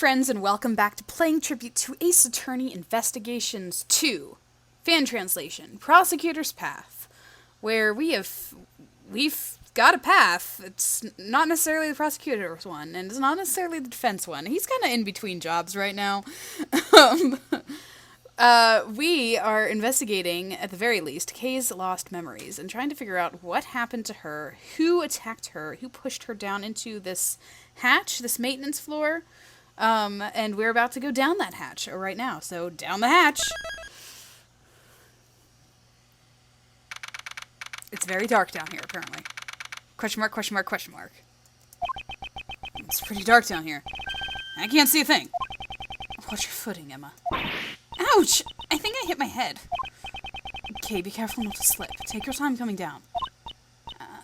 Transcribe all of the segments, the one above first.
friends, and welcome back to Playing Tribute to Ace Attorney Investigations 2, fan translation, Prosecutor's Path, where we've got a path. It's not necessarily the prosecutor's one, and it's not necessarily the defense one. He's kind of in between jobs right now. We are investigating, at the very least, Kay's lost memories, and trying to figure out what happened to her, who attacked her, who pushed her down into this hatch, this maintenance floor. And we're about to go down that hatch right now, so down the hatch! It's very dark down here, apparently. Question mark, question mark, question mark. It's pretty dark down here. I can't see a thing. Watch your footing, Emma. Ouch! I think I hit my head. Okay, be careful not to slip. Take your time coming down.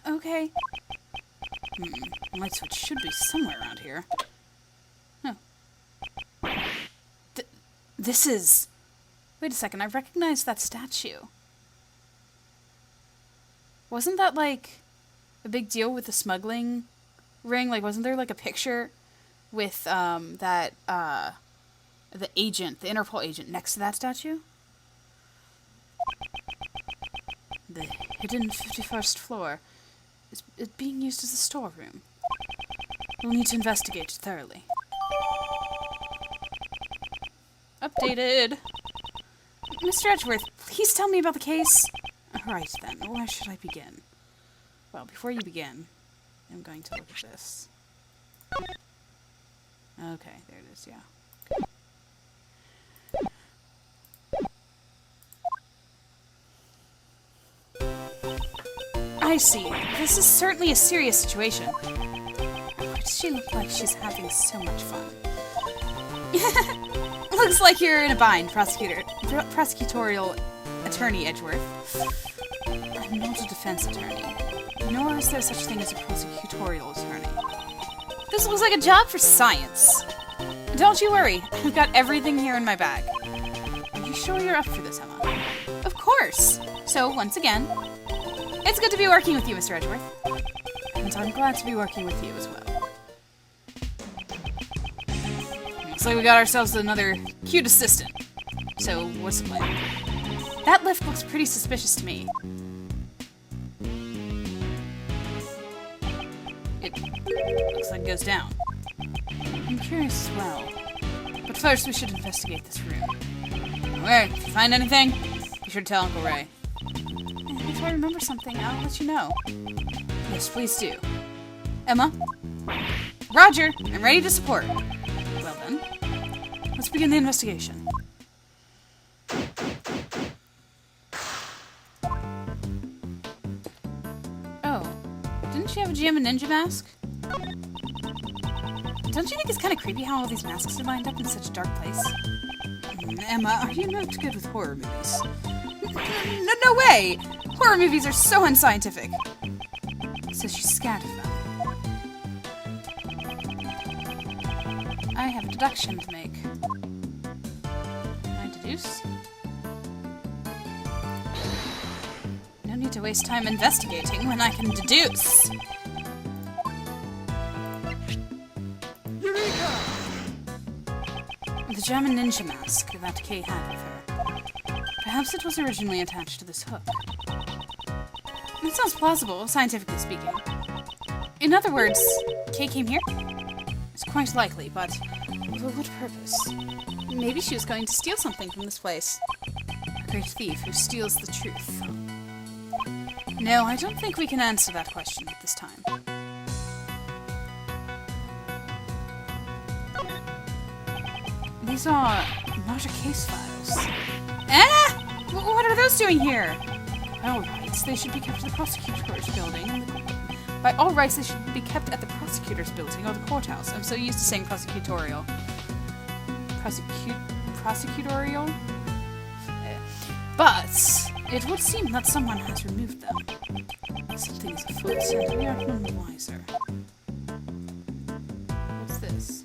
Okay. The light switch should be somewhere around here. No. This is... Wait a second, I recognize that statue. Wasn't that, like, a big deal with the smuggling ring? Like, wasn't there, like, a picture with, the agent, the Interpol agent, next to that statue? The hidden 51st floor is being used as a storeroom. We'll need to investigate thoroughly. Updated. Mr. Edgeworth, please tell me about the case. Right then, where should I begin? Well, before you begin, I'm going to look at this. Okay, there it is, yeah. I see. This is certainly a serious situation. Why does she look like she's having so much fun? Looks like you're in a bind, prosecutorial attorney Edgeworth. I'm not a defense attorney, nor is there such thing as a prosecutorial attorney. This looks like a job for science. Don't you worry, I've got everything here in my bag. Are you sure you're up for this, Emma? Of course! So, once again, it's good to be working with you, Mr. Edgeworth. And I'm glad to be working with you as well. Looks like we got ourselves another cute assistant. So, what's the plan? That lift looks pretty suspicious to me. It looks like it goes down. I'm curious as well. But first, we should investigate this room. Alright, if you find anything, be sure to tell Uncle Ray. And if I remember something, I'll let you know. Yes, please do. Emma? Roger, I'm ready to support. Well then, let's begin the investigation. Oh, didn't she have a Jammin' Ninja mask? Don't you think it's kind of creepy how all these masks are lined up in such a dark place? Emma, are you not good with horror movies? No way! Horror movies are so unscientific. So she's scared of them. I have a deduction to make. Can I deduce? No need to waste time investigating when I can deduce. Eureka! The Jammin' Ninja mask that Kay had with her. Perhaps it was originally attached to this hook. That sounds plausible, scientifically speaking. In other words, Kay came here? It's quite likely, but for what purpose? Maybe she was going to steal something from this place. A great thief who steals the truth. No, I don't think we can answer that question at this time. These are not case files. Ah! What are those doing here? All rights, they should be kept at the prosecutor's building. By all rights, they should be kept at the prosecutor's building or the courthouse. I'm so used to saying prosecutorial. Prosecutorial? But it would seem that someone has removed them. Something is afoot, and we are none the wiser. What's this?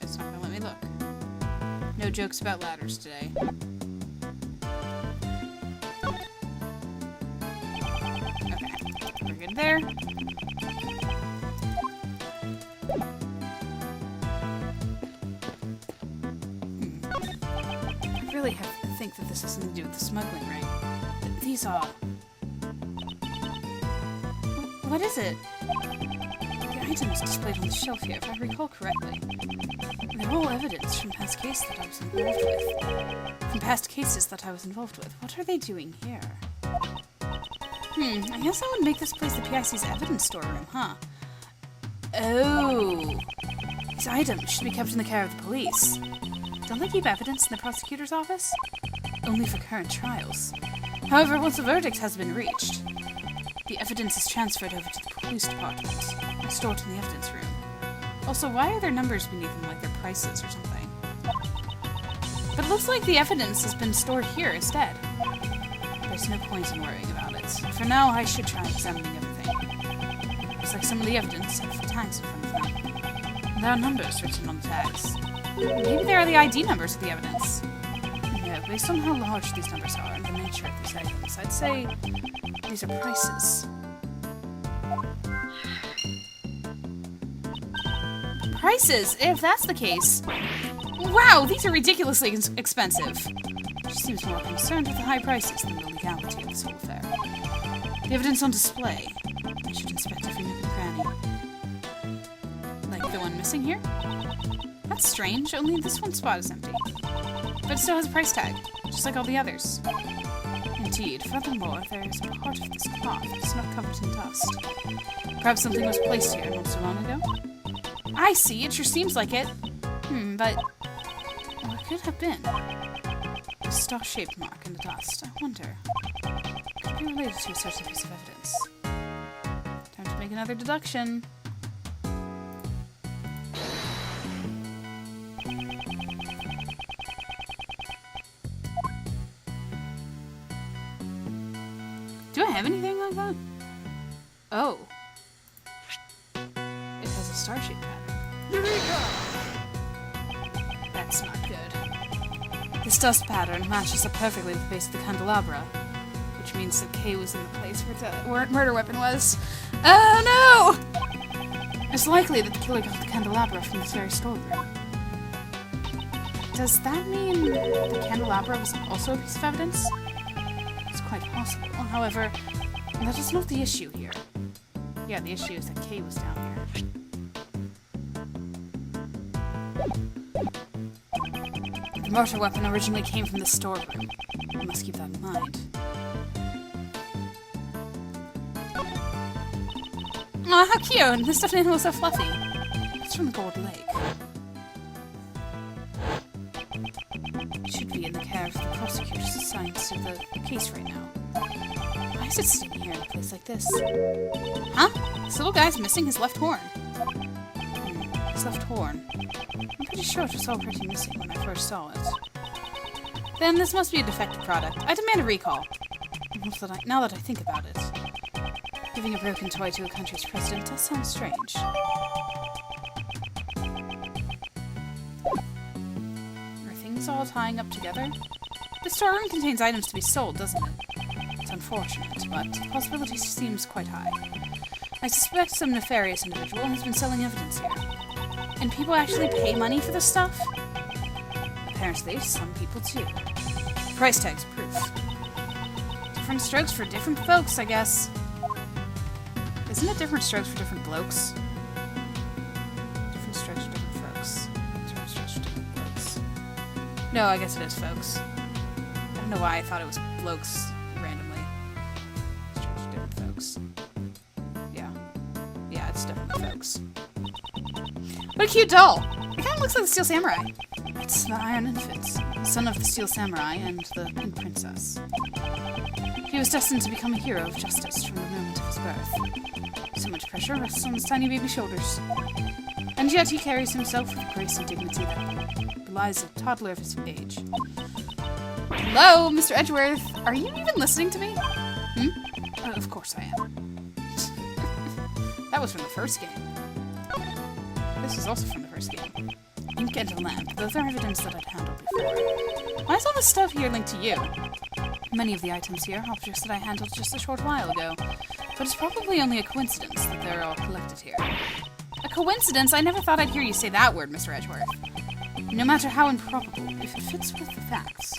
It's not gonna let me look. No jokes about ladders today. Okay, we're good there. really think that this has something to do with the smuggling ring. These are... What is it? The items displayed on the shelf here, if I recall correctly. They're all evidence from past cases that I was involved with. What are they doing here? I guess that would make this place the PIC's evidence storeroom, huh? Oh. These items should be kept in the care of the police. Don't they keep evidence in the prosecutor's office? Only for current trials. However, once a verdict has been reached, the evidence is transferred over to the police department and stored in the evidence room. Also, why are there numbers beneath them like they're prices or something? But it looks like the evidence has been stored here instead. There's no point in worrying about it. For now, I should try examining everything. Looks like some of the evidence have tags in front of them. And there are numbers written on the tags. Maybe they are the ID numbers of the evidence. No, based on how large these numbers are and the nature of these items, I'd say these are prices. Prices? If that's the case... Wow, these are ridiculously expensive. She seems more concerned with the high prices than the legality of this whole affair. The evidence on display. I should inspect every nook and cranny. Like the one missing here? That's strange, only this one spot is empty. But it still has a price tag, just like all the others. Indeed, furthermore, there is a part of this cloth that's not covered in dust. Perhaps something was placed here not so long ago? I see, it sure seems like it. But what could have been? A star-shaped mark in the dust. I wonder. Could be related to a certain piece of evidence. Time to make another deduction. Do I have anything like that? Oh. It has a star-shaped pattern. Eureka! That's not good. This dust pattern matches up perfectly with the base of the candelabra, which means that Kay was in the place where the murder weapon was. Oh no! It's likely that the killer got the candelabra from this very storeroom. Does that mean the candelabra was also a piece of evidence? It's quite possible. However, that is not the issue here. Yeah, the issue is that Kay was down here. The mortar weapon originally came from the storeroom. I must keep that in mind. Aw, how cute! This stuffed animal is so fluffy. It's from the Gold Lake. It should be in the care of the prosecutors assigned to the case right now. Why is it sitting here in a place like this? Huh? This little guy's missing his left horn. His left horn. I'm pretty sure it was already missing when I first saw it. Then this must be a defective product. I demand a recall. Now that I think about it. Giving a broken toy to a country's president does sound strange. Are things all tying up together? The storeroom contains items to be sold, doesn't it? It's unfortunate, but the possibility seems quite high. I suspect some nefarious individual has been selling evidence here. And people actually pay money for this stuff? Apparently, some people do. Price tag's proof. Different strokes for different folks, I guess. Isn't it different strokes for different blokes? Different strokes for different folks. Different strokes for different blokes. No, I guess it is folks. I don't know why I thought it was blokes randomly. Strokes for different folks. Yeah. Yeah, it's definitely folks. What a cute doll! It kind of looks like the Steel Samurai. It's the Iron Infant, son of the Steel Samurai and the Pink Princess. He was destined to become a hero of justice from the moment of his birth. So much pressure rests on his tiny baby shoulders. And yet he carries himself with a grace and dignity that belies a toddler of his age. Hello, Mr. Edgeworth. Are you even listening to me? Of course I am. That was from the first game. This is also from the first game. Ink and a lamp. Both are evidence that I'd handled before. Why is all this stuff here linked to you? Many of the items here are objects that I handled just a short while ago. But it's probably only a coincidence that they're all collected here. A coincidence? I never thought I'd hear you say that word, Mr. Edgeworth. No matter how improbable, if it fits with the facts,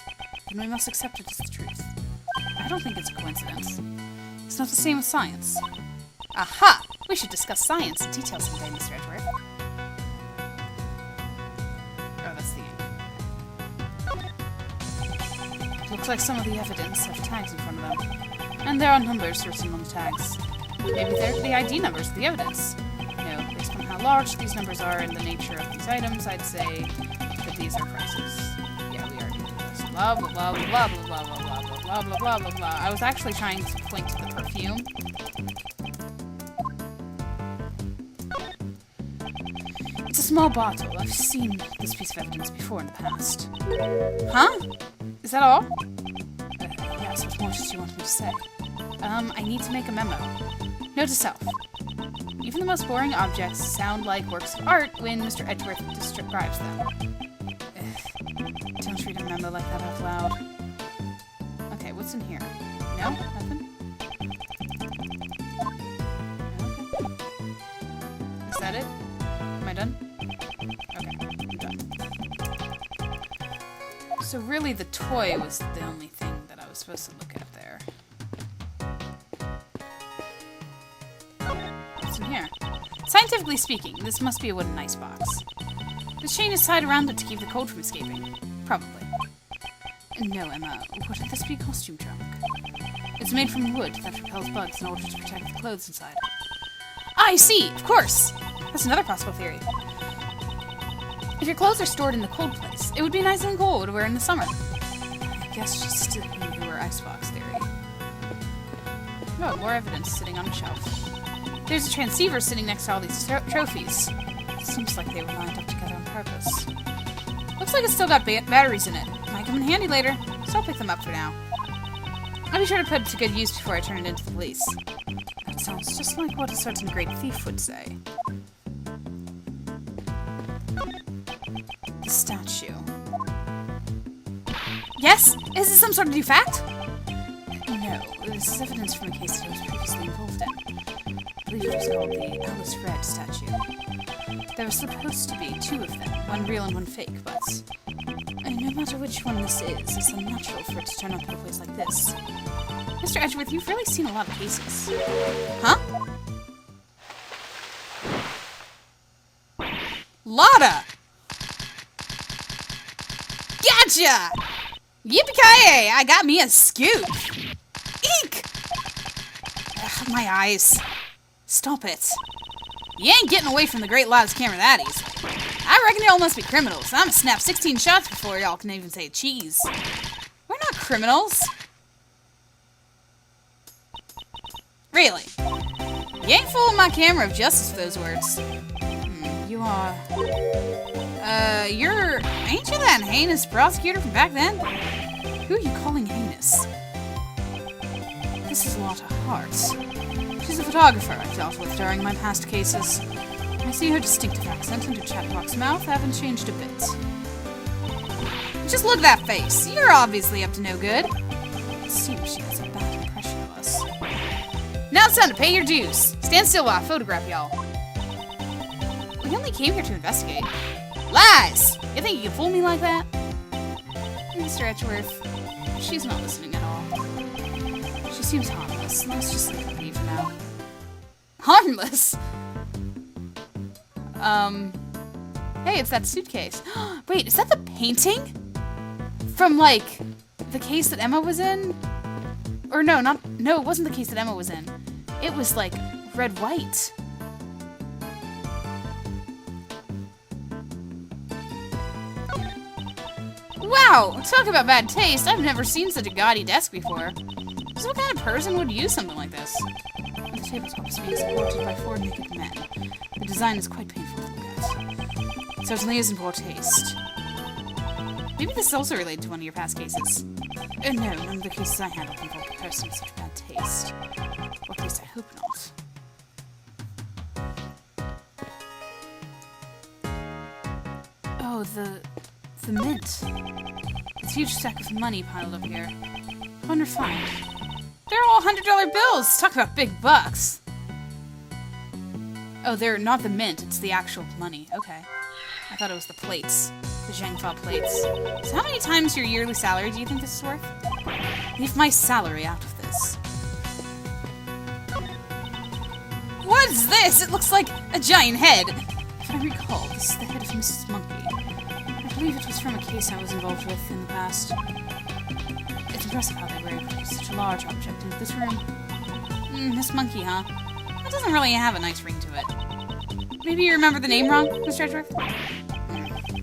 then we must accept it as the truth. I don't think it's a coincidence. It's not the same with science. Aha! We should discuss science in detail someday, Mr. Edgeworth. Oh, that's the end. Looks like some of the evidence have tags in front of them. And there are numbers written on the tags. Maybe they're the ID numbers of the evidence. No, based on how large these numbers are and the nature of these items, I'd say that these are prices. Yeah, we already did this. Blah, blah, blah, blah, blah, blah, blah, blah, blah, blah, blah, blah, blah, blah. I was actually trying to point to the perfume. It's a small bottle. I've seen this piece of evidence before in the past. Huh? Is that all? Yes, what more did you want me to say? I need to make a memo. Note to self. Even the most boring objects sound like works of art when Mr. Edgeworth describes them. Don't read a memo like that out loud. Okay, what's in here? No? Nothing? Okay. Is that it? Am I done? Okay, I'm done. So really the toy was the only thing that I was supposed to look at there. What's in here? Scientifically speaking, this must be a wooden icebox. The chain is tied around it to keep the cold from escaping. Probably. No, Emma. Wouldn't this be a costume trunk? It's made from wood that repels bugs in order to protect the clothes inside. I see! Of course! That's another possible theory. If your clothes are stored in the cold place, it would be nice and cold to wear in the summer. I guess she's sticking to her icebox theory. Oh, more evidence sitting on a shelf. There's a transceiver sitting next to all these trophies. Seems like they were lined up together on purpose. Looks like it's still got batteries in it. Might come in handy later, so I'll pick them up for now. I'll be sure to put it to good use before I turn it into the police. That sounds just like what a certain great thief would say. The statue. Yes? Is this some sort of new fact? No, this is evidence from a case that I was previously involved in. I believe it was called the Alice Red statue. There were supposed to be two of them, one real and one fake, but no matter which one this is, it's unnatural for it to turn up in a place like this. Mr. Edgeworth, you've really seen a lot of cases. Huh? Lotta! Gotcha! Yippee-ki-yay! I got me a scoop! Eek! Ugh, my eyes. Stop it. You ain't getting away from the Great Lotta's camera that easily. I reckon y'all must be criminals. I'm gonna snap 16 shots before y'all can even say cheese. We're not criminals. Really? You ain't fooling my camera of justice with those words. You are... ain't you that heinous prosecutor from back then? Who are you calling heinous? This is Lotta Hart. She's a photographer I've dealt with during my past cases. I see her distinctive accent and her chatbox mouth haven't changed a bit. Just look at that face. You're obviously up to no good. It seems she has a bad impression of us. Now it's time to pay your dues. Stand still while I photograph y'all. We only came here to investigate. Lies! You think you can fool me like that? Mr. Edgeworth, she's not listening at all. She seems harmless. Let's just leave her be for now. Harmless? Hey, it's that suitcase. Wait, is that the painting? From, like, the case that Emma was in? Or no, no, it wasn't the case that Emma was in. It was, like, red-white. Wow! Talk about bad taste. I've never seen such a gaudy desk before. So what kind of person would use something like this? The tabletop is being supported by 4 naked men. The design is quite painful to look at. It certainly is in poor taste. Maybe this is also related to one of your past cases. No, none of the cases I handled involved a person with such bad taste. Or at least I hope not. Oh, the mint. It's a huge stack of money piled up here. I wonder fine. They're all $100 bills! Talk about big bucks! Oh, they're not the mint, it's the actual money. Okay. I thought it was the plates. The Zhengfa plates. So how many times your yearly salary do you think this is worth? Leave my salary out of this. What is this? It looks like a giant head. If I recall, this is the head of Mrs. Monkey. I believe it was from a case I was involved with in the past. It's impressive how they were able to put such a large object into this room. Miss Monkey, huh? That doesn't really have a nice ring to it. Maybe you remember the name wrong, Mr. Edgeworth?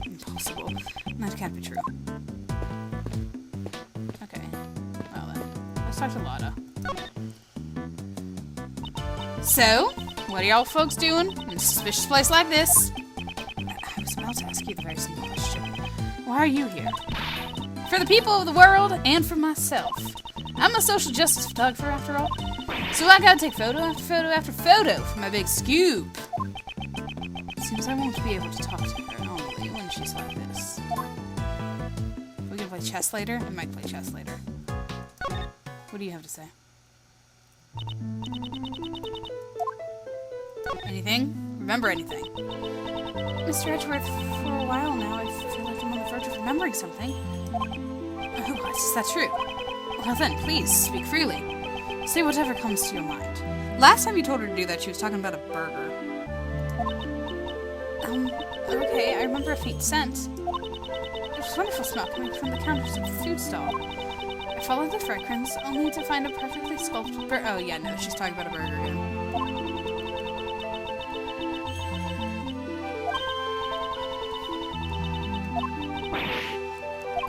Impossible. That can't be true. Okay. Well then. Let's talk to Lotta. So, what are y'all folks doing in a suspicious place like this? I was about to ask you the very simple question. Why are you here? For the people of the world and for myself. I'm a social justice photographer after all. So I gotta take photo after photo after photo for my big scoop. Seems I won't be able to talk to her normally when she's like this. We gonna play chess later? I might play chess later. What do you have to say? Anything? Remember anything? Mr. Edgeworth, for a while now, I feel like I'm on the verge of remembering something. Oh, is that true? Well then, please, speak freely. Say whatever comes to your mind. Last time you told her to do that, she was talking about a burger. Okay, I remember a faint scent. It was a wonderful smell coming from the counters of the food stall. I followed the fragrance, only to find a perfectly sculpted burger. Oh yeah, no, she's talking about a burger again.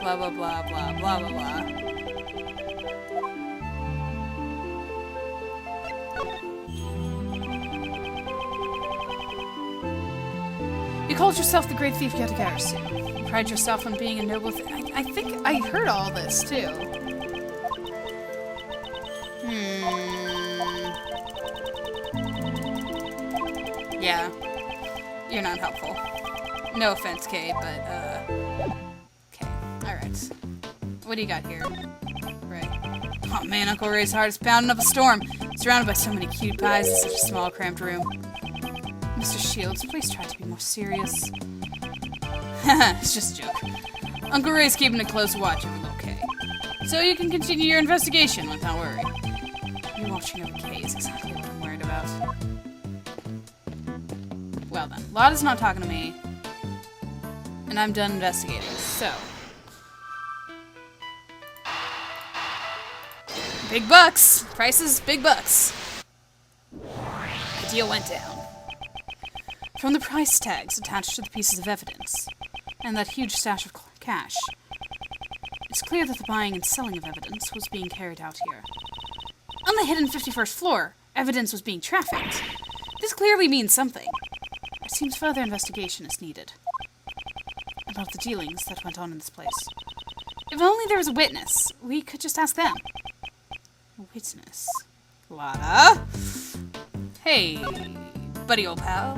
Blah, blah, blah, blah, blah, blah, blah. You called yourself the Great Thief Yatagarasu. You pride yourself on being a noble I think I heard all this, too. Yeah. You're not helpful. No offense, Kay, but, okay. Alright. What do you got here? Right. Oh man, Uncle Ray's heart is pounding up a storm. Surrounded by so many cutie pies in such a small, cramped room. Mr. Shields, please try to be more serious. Haha, it's just a joke. Uncle Ray's keeping a close watch over little Kay. So you can continue your investigation without worry. You watching over Kay is exactly what I'm worried about. Well then, Lotta's not talking to me. And I'm done investigating, so. Big bucks! Prices, big bucks. The deal went down. From the price tags attached to the pieces of evidence, and that huge stash of cash, it's clear that the buying and selling of evidence was being carried out here. On the hidden 51st floor, evidence was being trafficked. This clearly means something. It seems further investigation is needed. About the dealings that went on in this place. If only there was a witness, we could just ask them. A witness? Lotta? Hey, buddy old pal.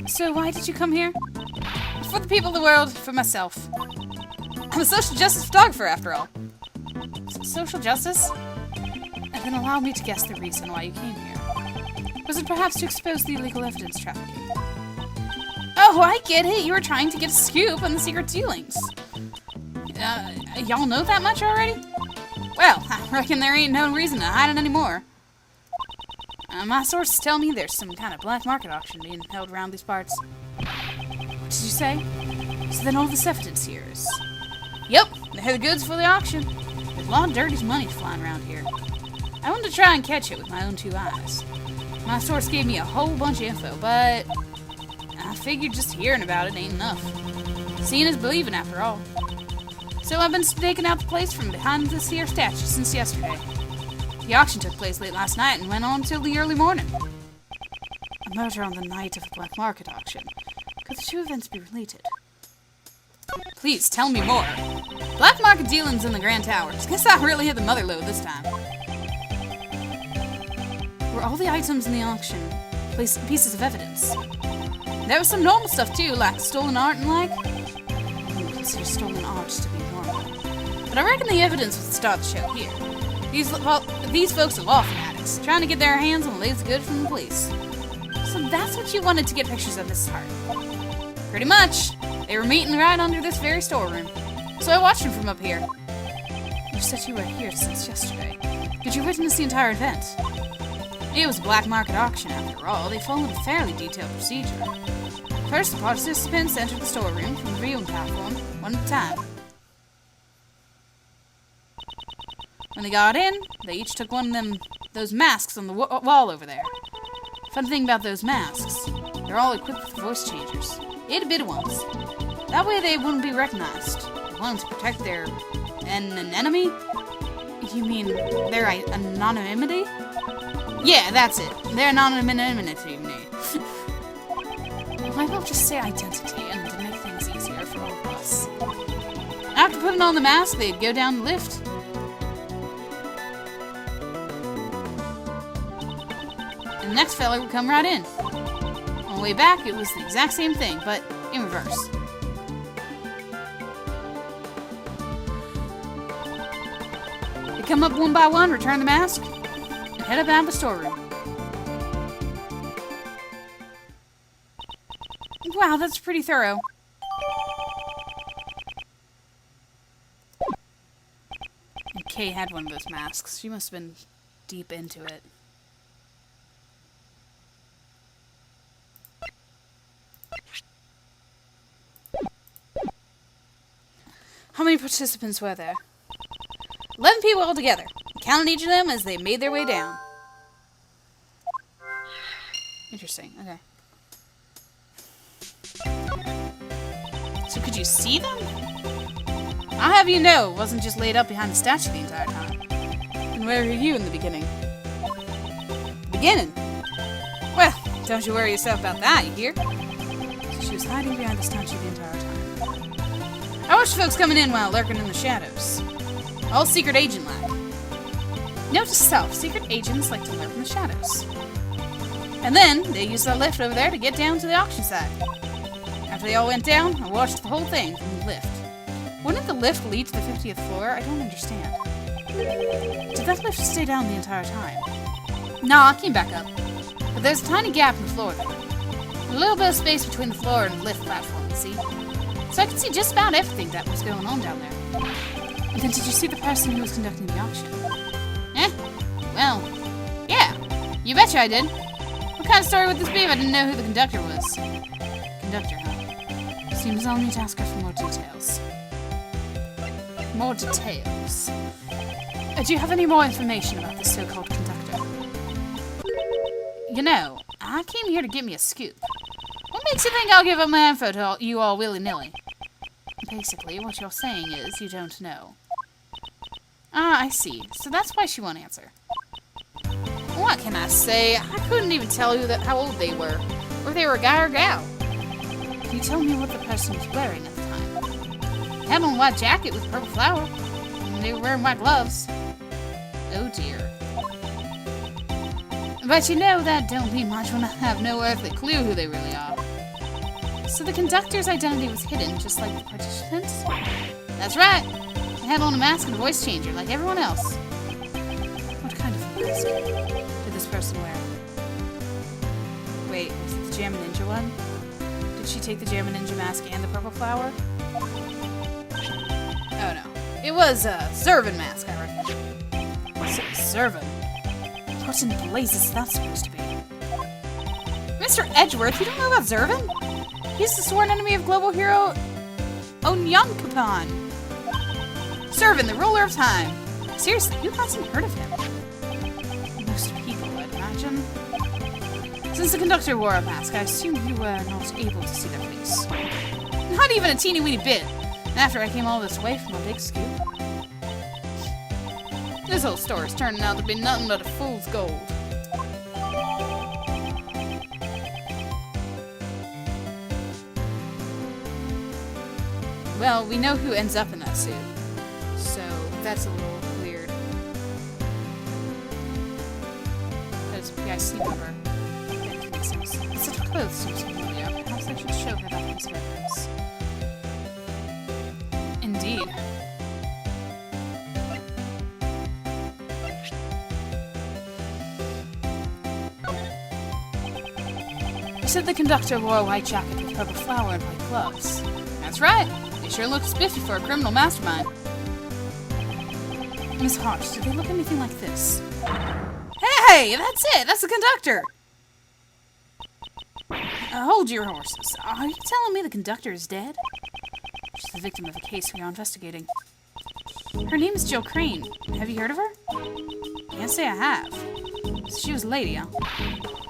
So why did you come here? For the people of the world, for myself. I'm a social justice photographer, after all. Social justice? And then allow me to guess the reason why you came here. Was it perhaps to expose the illegal evidence trafficking? Oh, I get it. You were trying to get a scoop on the secret dealings. Y'all know that much already? Well, I reckon there ain't no reason to hide it anymore. My sources tell me there's some kind of black market auction being held around these parts. What did you say? So then all this evidence here is... Yep, they're the goods for the auction. There's a lot of dirty money flying around here. I wanted to try and catch it with my own 2 eyes. My source gave me a whole bunch of info, but... I figured just hearing about it ain't enough. Seeing is believing, after all. So I've been staking out the place from behind this here statue since yesterday. The auction took place late last night and went on till the early morning. A murder on the night of a black market auction. Could the 2 events be related? Please, tell me more. Black market dealings in the Grand Towers. Guess I really hit the mother lode this time. Were all the items in the auction pieces of evidence? There was some normal stuff too, like stolen art and like. I wouldn't consider stolen art to be normal. But I reckon the evidence would start the show here. These folks are law fanatics, trying to get their hands on the latest good from the police. So that's what you wanted to get pictures of this heart. Pretty much. They were meeting right under this very storeroom. So I watched them from up here. You said you were here since yesterday. Did you witness the entire event? It was a black market auction after all. They followed a fairly detailed procedure. First, the participants entered the storeroom from the viewing platform, one at a time. When they got in, they each took one of those masks on the wall over there. Fun thing about those masks, they're all equipped with voice changers. 8-bit ones. That way they wouldn't be recognized. They wanted to protect their enemy? You mean their anonymity? Yeah, that's it. Their anonymity. Why not just say identity and to make things easier for all of us? After putting on the mask, they'd go down the lift. And the next fella would come right in. On the way back, it was the exact same thing, but in reverse. They'd come up one by one, return the mask, and head up out of the storeroom. Wow, that's pretty thorough. And Kay had one of those masks. She must have been deep into it. How many participants were there? 11 people altogether. I counted each of them as they made their way down. Interesting, okay. So could you see them? I'll have you know, it wasn't just laid up behind the statue the entire time. And where were you in the beginning? Beginning? Well, don't you worry yourself about that, you hear? So she was hiding behind the statue the entire time. I watched folks coming in while lurking in the shadows. All secret agent-like. Note to self, secret agents like to lurk in the shadows. And then, they used that lift over there to get down to the auction site. After they all went down, I watched the whole thing from the lift. Wouldn't the lift lead to the 50th floor? I don't understand. Did that lift stay down the entire time? Nah, I came back up. But there's a tiny gap in the floor there. A little bit of space between the floor and the lift platform, see? So I could see just about everything that was going on down there. And then did you see the person who was conducting the auction? Well, yeah. You betcha I did. What kind of story would this be if I didn't know who the conductor was? Conductor, huh? Seems I'll need to ask her for more details. More details? Do you have any more information about this so-called conductor? You know, I came here to get me a scoop. What makes you think I'll give up my info to you all willy-nilly? Basically, what you're saying is you don't know. Ah, I see. So that's why she won't answer. What can I say? I couldn't even tell you how old they were, or if they were a guy or gal. Can you tell me what the person was wearing at the time? They had on a white jacket with purple flower, and they were wearing white gloves. Oh dear. But you know that don't mean much when I have no earthly clue who they really are. So the conductor's identity was hidden, just like the participants? That's right. They had on a mask and a voice changer, like everyone else. What kind of mask did this person wear? Wait, was it the Jammin Ninja one? Did she take the Jammin Ninja mask and the purple flower? Oh no. It was a Zurvan mask, I reckon. Zurvan? What in blazes is that supposed to be? Mr. Edgeworth, you don't know about Zurvan? He's the sworn enemy of global hero Onyankapan. Zurvan, the ruler of time. Seriously, who hasn't heard of him? Most people, I'd imagine. Since the conductor wore a mask, I assume you were not able to see their face. Not even a teeny-weeny bit. After I came all this way from a big scoop. This whole story's turning out to be nothing but a fool's gold. Well, we know who ends up in that suit. So, that's a little weird. That's a PIC member. That makes sense. Such clothes seems familiar. Perhaps I should show her that piece of evidence. Indeed. You said the conductor wore a white jacket with purple flower and white gloves. That's right. They sure look spiffy for a criminal mastermind. Miss Hart, do they look anything like this? Hey, that's it! That's the conductor! Hold your horses. Are you telling me the conductor is dead? She's the victim of a case we are investigating. Her name is Jill Crane. Have you heard of her? Can't say I have. She was a lady, huh?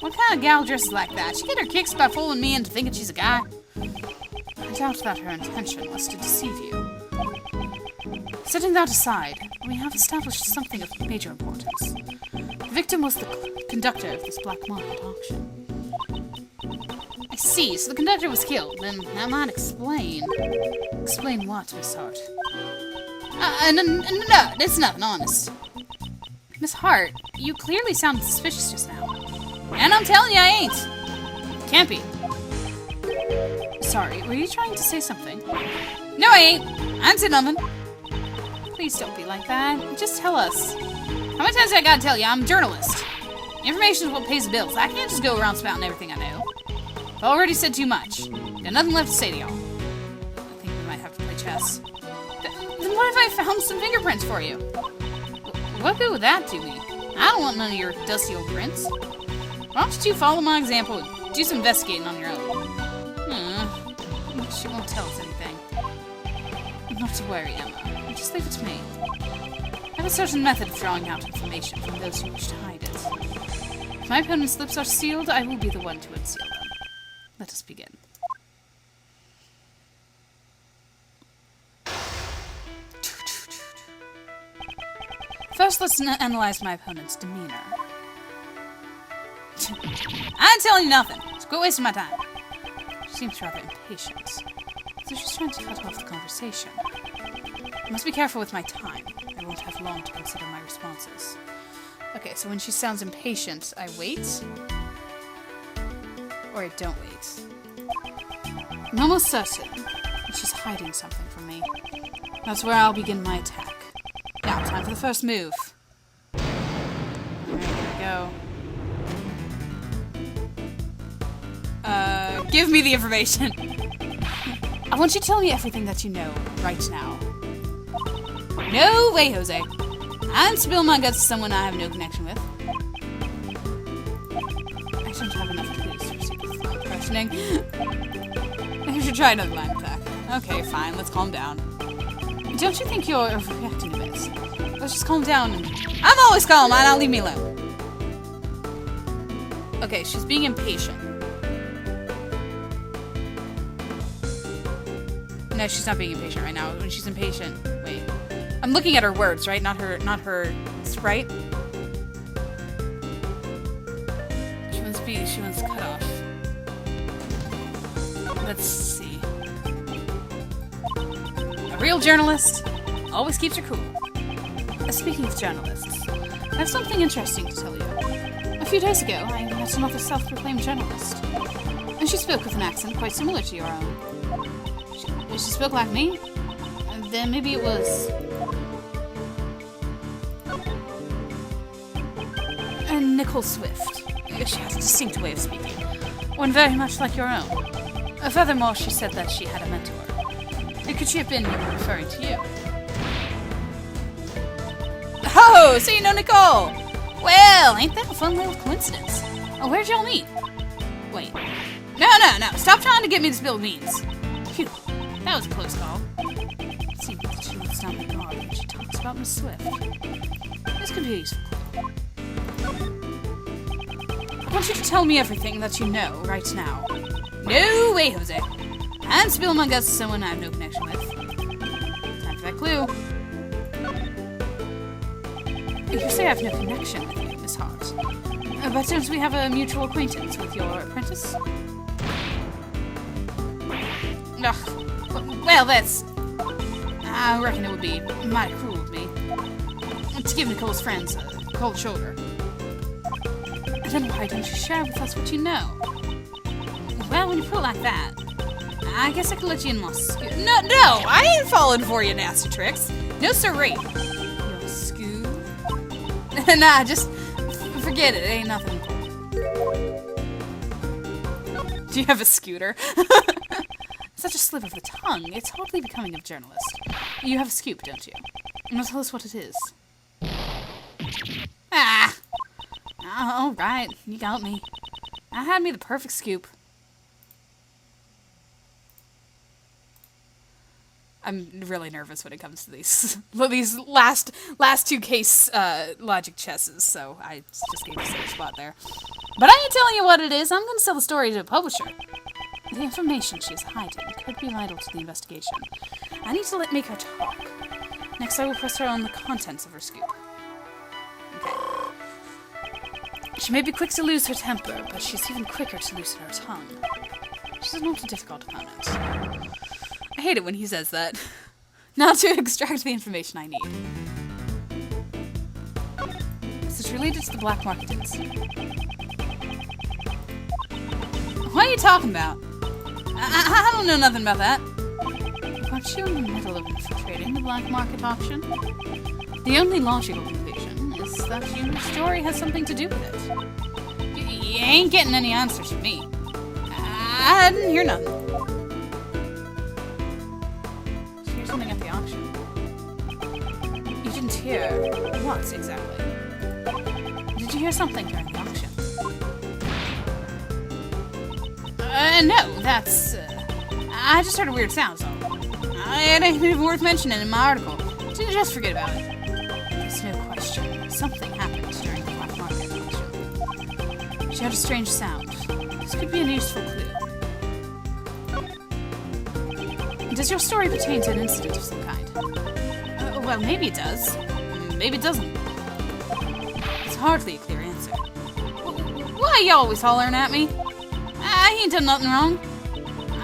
What kind of gal dresses like that? She get her kicks by fooling me into thinking she's a guy. I doubt that her intention was to deceive you. Setting that aside, we have established something of major importance. The victim was the conductor of this black market auction. I see, so the conductor was killed, and that might explain... Explain what, Miss Hart? No, it's nothing, honest. Miss Hart, you clearly sounded suspicious just now. And I'm telling you, I ain't. Can't be. Sorry, were you trying to say something? No, I ain't. I ain't said nothing. Please don't be like that. Just tell us. How many times I gotta tell you, I'm a journalist. Information is what pays the bills. I can't just go around spouting everything I know. I've already said too much. Got nothing left to say to y'all. I think we might have to play chess. Then what if I found some fingerprints for you? What good would that do me? I don't want none of your dusty old prints. Why don't you follow my example and do some investigating on your own? She won't tell us anything. Not to worry, Emma. Just leave it to me. I have a certain method of drawing out information from those who wish to hide it. If my opponent's lips are sealed, I will be the one to unseal them. Let us begin. First, let's analyze my opponent's demeanor. I ain't telling you nothing. Just quit wasting my time. She seems rather impatient. So she's trying to cut off the conversation. I must be careful with my time. I won't have long to consider my responses. Okay, so when she sounds impatient, I wait. Or I don't wait. I'm almost certain that she's hiding something from me. That's where I'll begin my attack. Now, time for the first move. Alright, here we go. Give me the information. I want you to tell me everything that you know right now. No way, Jose. I didn't spill my guts to someone I have no connection with. I shouldn't have enough clues to proceed with questioning. I should try another line attack. Okay, fine, let's calm down. Don't you think you're overreacting a bit? Let's just calm down and... I'm always calm, now leave me alone. Okay, she's being impatient. No, she's not being impatient right now. When she's impatient... Wait. I'm looking at her words, right? Not her... Right? She wants cut off. Let's see. A real journalist always keeps her cool. Speaking of journalists, I have something interesting to tell you. A few days ago, I met another self-proclaimed journalist. And she spoke with an accent quite similar to your own. She spoke like me? And then maybe it was... Nicole Swift. She has a distinct way of speaking. One very much like your own. Furthermore, she said that she had a mentor. Could she have been referring to you? Oh, so you know Nicole! Well, ain't that a fun little coincidence? Oh, where'd y'all meet? Wait. No. Stop trying to get me to spill beans. Phew. That was a close call. Let's see what she looks down the guard when she talks about Miss Swift. This could be a useful clue. I want you to tell me everything that you know right now. No way, Jose. And spill my guts to someone I have no connection with. Time for that clue. You say I have no connection with you, Miss Hart. But don't we have a mutual acquaintance with your apprentice? Ugh. Well, that's... I reckon it would be mighty cruel of me to give Nicole's friends a cold shoulder. Then why don't you share with us what you know? Well, when you put it like that, I guess I could let you in my scoop. No, I ain't falling for your nasty tricks. No sirree. Your scoop? Nah, just forget it. It ain't nothing. Do you have a scooter? Such a slip of the tongue. It's hardly becoming of a journalist. You have a scoop, don't you? Now tell us what it is. Ah! All right, you got me. I had me the perfect scoop. I'm really nervous when it comes to these last two case logic chesses, so I just gave a safe spot there. But I ain't telling you what it is. I'm going to sell the story to a publisher. The information she is hiding could be vital to the investigation. I need to make her talk. Next, I will press her on the contents of her scoop. Okay. She may be quick to lose her temper, but she's even quicker to loosen her tongue. She's not a difficult opponent. I hate it when he says that. Not to extract the information I need. Is it related to the black market incident? What are you talking about? I don't know nothing about that. Aren't you in the middle of infiltrating the black market auction? The only logical conclusion is that your story has something to do with it. You ain't getting any answers from me. I didn't hear nothing. Did you hear something at the auction? You didn't hear what exactly? Did you hear something during the auction? No, that's... I just heard a weird sound, so... It ain't even worth mentioning in my article. Just forget about it. There's no question. Something happened during the black market auction. She had a strange sound. This could be an useful clue. Does your story pertain to an incident of some kind? Well, maybe it does. Maybe it doesn't. It's hardly a clear answer. Why are you always hollering at me? I ain't done nothing wrong.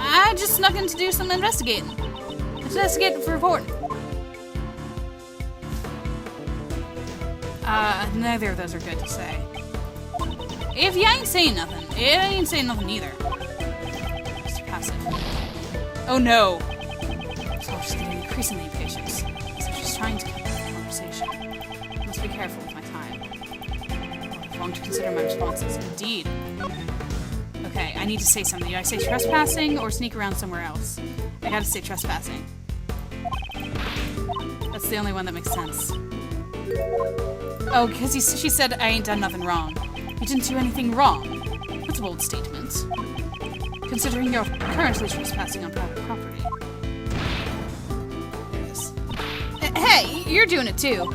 I just snuck in to do some investigating. Investigating for reporting. Neither of those are good to say. If you ain't saying nothing, it ain't saying nothing either. Mr. Passive. Oh no! Soldiers getting increasingly impatient. So she's trying to keep up the conversation. I must be careful with my time. I'm wrong to consider my responses. Indeed. Okay, I need to say something. Do I say trespassing or sneak around somewhere else? I gotta say trespassing. That's the only one that makes sense. Oh, because she said I ain't done nothing wrong. You didn't do anything wrong. That's a bold statement. Considering you're currently trespassing on private property. There it is. Hey, you're doing it too.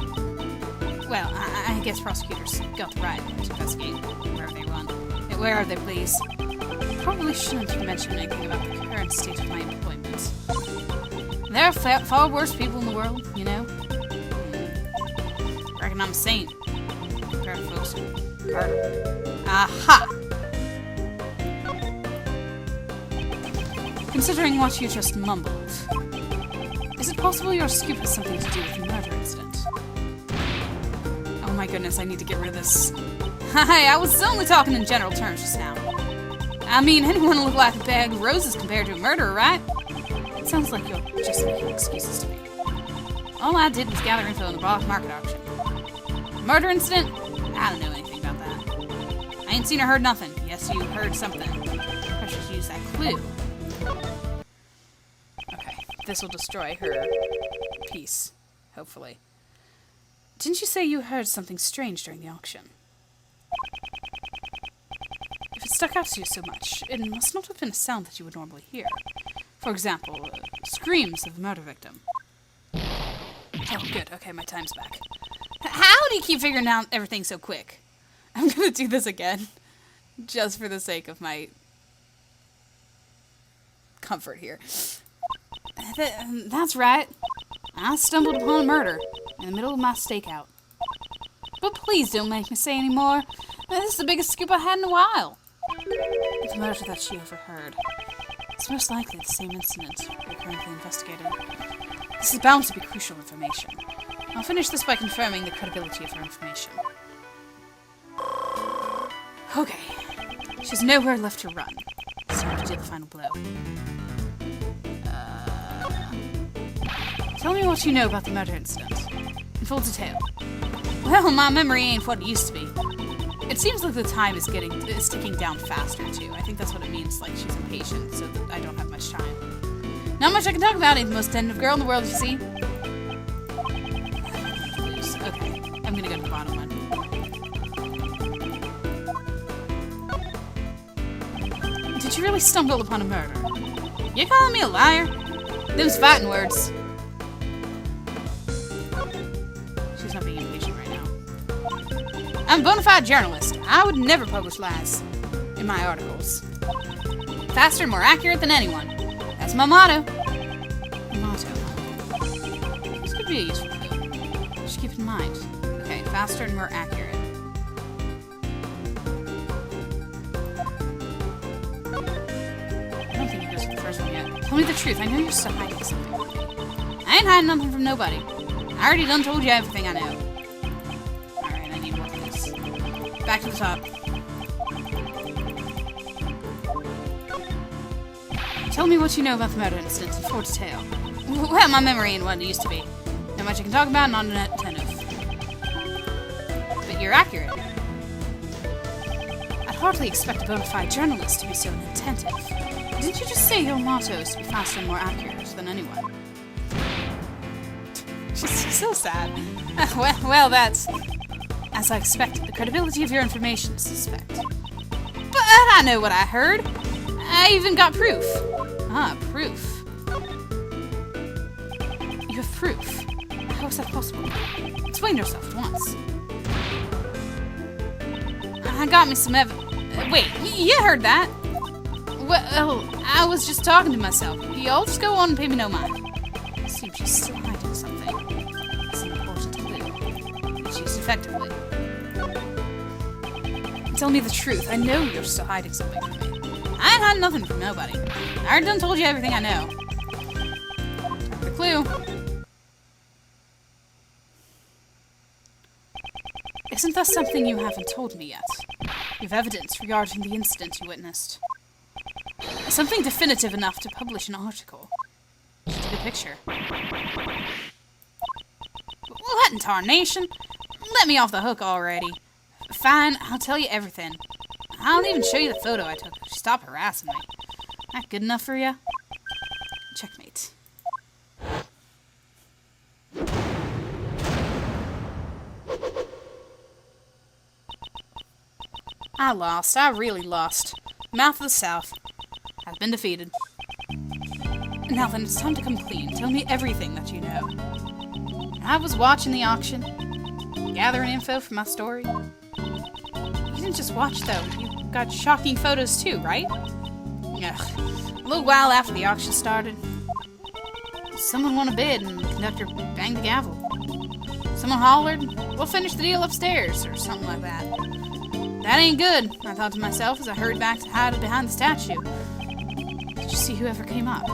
Well, I guess prosecutors got the right to investigate wherever they want. Where are they, please? Probably shouldn't mention anything about the current state of my employment. There are far worse people in the world, you know? Reckon I'm a saint. There are folks who murder. Aha! Considering what you just mumbled, is it possible your scoop has something to do with the murder incident? Oh my goodness, I need to get rid of this. Hi, I was only talking in general terms just now. I mean, anyone will look like a bag of roses compared to a murderer, right? It sounds like you're just making excuses to me. All I did was gather info in the black market auction. Murder incident? I don't know anything about that. I ain't seen or heard nothing. Yes, you heard something. I should use that clue. Okay, this will destroy her piece, hopefully. Didn't you say you heard something strange during the auction? If it stuck out to you so much, it must not have been a sound that you would normally hear. For example, screams of the murder victim. Oh, good. Okay, my time's back. How do you keep figuring out everything so quick? I'm gonna do this again. Just for the sake of my comfort here. That's right. I stumbled upon a murder in the middle of my stakeout. But please don't make me say any more. This is the biggest scoop I had in a while. The murder that she overheard. It's most likely the same incident we're currently investigating. This is bound to be crucial information. I'll finish this by confirming the credibility of her information. Okay. She's nowhere left to run. It's time to deal the final blow. Tell me what you know about the murder incident. In full detail. Well, my memory ain't what it used to be. It seems like the time is ticking down faster, too. I think that's what it means, like she's impatient, so that I don't have much time. Not much I can talk about. Ain't the most attentive girl in the world, you see. Okay, I'm gonna go to the bottom one. Did you really stumble upon a murder? You calling me a liar? Them's fighting words. She's not being impatient right now. I'm a bona fide journalist. I would never publish lies in my articles. Faster and more accurate than anyone. That's my motto. Motto. This could be a useful clue. Just keep in mind. Okay, faster and more accurate. I don't think it goes for the first one yet. Tell me the truth. I know you're still hiding something from me. I ain't hiding nothing from nobody. I already done told you everything I know. Alright, I need more of this. Back to the top. Tell me what you know about the murder incident in full detail. Well, my memory ain't what it used to be. Not much I can talk about, not attentive. But you're accurate. I'd hardly expect a bona fide journalist to be so inattentive. Didn't you just say your motto is to be faster and more accurate than anyone? She's so sad. Well, that's as I expected. The credibility of your information is suspect. But I know what I heard. I even got proof. Ah, proof. You have proof. How is that possible? Explain yourself at once. I got me some evidence. Wait, you heard that? Well, I was just talking to myself. Y'all just go on and pay me no mind. It seems she's still hiding something. It's an important clue. It's used effectively. Tell me the truth. I know you're still hiding something from me. I ain't hiding nothing from nobody. I already done told you everything I know. Time for the clue. Isn't there something you haven't told me yet? You've evidence regarding the incident you witnessed. Something definitive enough to publish an article. Just a good picture. What in tarnation? Let me off the hook already. Fine, I'll tell you everything. I'll even show you the photo I took. Stop harassing me. That good enough for you? Checkmate. I lost. I really lost. Mouth of the South. I've been defeated. Now then, it's time to come clean. Tell me everything that you know. I was watching the auction, gathering info for my story. You didn't just watch, though. You got shocking photos, too, right? Ugh. A little while after the auction started, someone won a bid and the conductor banged the gavel. Someone hollered, "We'll finish the deal upstairs," or something like that. That ain't good, I thought to myself as I hurried back to hide behind the statue. Did you see whoever came up?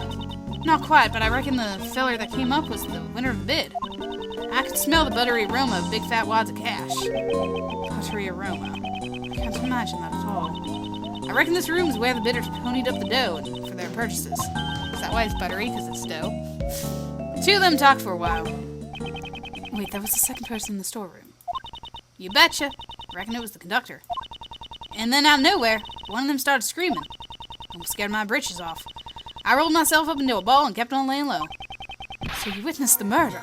Not quite, but I reckon the feller that came up was the winner of the bid. I could smell the buttery aroma of big fat wads of cash. Buttery aroma. I can't imagine that at all. I reckon this room is where the bidders ponied up the dough for their purchases. Is that why it's buttery? Because it's dough? The two of them talked for a while. Wait, there was a second person in the storeroom. You betcha. I reckon it was the conductor. And then out of nowhere, one of them started screaming. Almost scared my britches off. I rolled myself up into a ball and kept on laying low. So you witnessed the murder?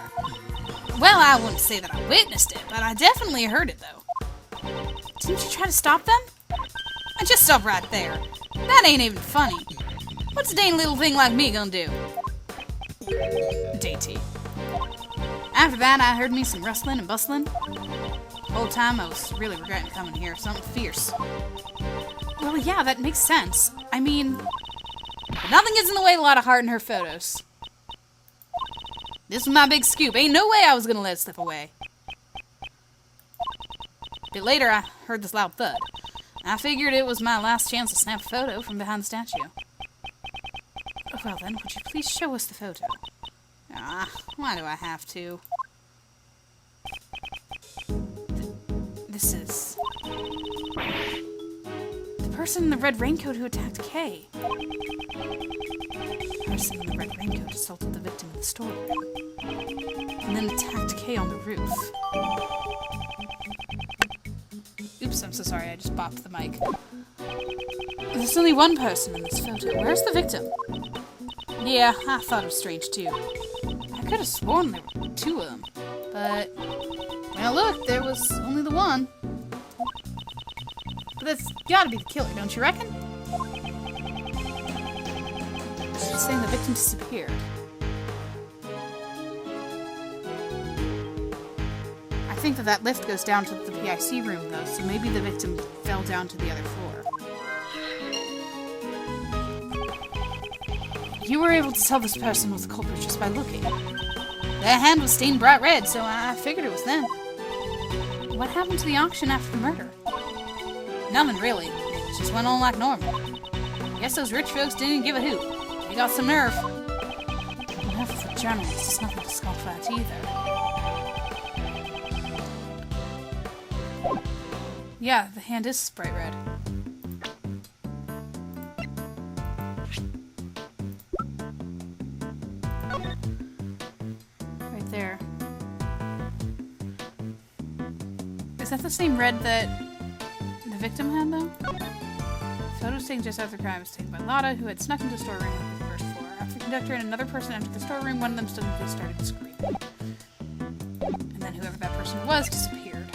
Well, I wouldn't say that I witnessed it, but I definitely heard it, though. Didn't you try to stop them? I just stop right there. That ain't even funny. What's a dang little thing like me gonna do? Dainty. After that, I heard me some rustling and bustling. The whole time, I was really regretting coming here. Something fierce. Well, yeah, that makes sense. I mean, nothing gets in the way of a lot of heart in her photos. This was my big scoop. Ain't no way I was gonna let it slip away. A bit later, I heard this loud thud. I figured it was my last chance to snap a photo from behind the statue. Well then, would you please show us the photo? Ah, why do I have to? This is... the person in the red raincoat who attacked Kay. The person in the red raincoat assaulted the victim in the storeroom. And then attacked Kay on the roof. Oops, I'm so sorry, I just bopped the mic. There's only one person in this photo. Where's the victim? Yeah, I thought it was strange too. I could have sworn there were two of them, but when I looked, there was only the one. But that's gotta be the killer, don't you reckon? She's saying the victim disappeared. I think that lift goes down to the PIC room, though, so maybe the victim fell down to the other floor. You were able to tell this person was the culprit just by looking. Their hand was stained bright red, so I figured it was them. What happened to the auction after the murder? Nothing really. It just went on like normal. Guess those rich folks didn't give a hoot. They got some nerve. Nerve for journalists is nothing to scoff at either. Yeah, the hand is bright red. Right there. Is that the same red that the victim had, though? Photos taken just after the crime was taken by Lotta, who had snuck into the storeroom on the first floor. After the conductor and another person entered the storeroom, one of them suddenly started screaming. And then whoever that person was disappeared.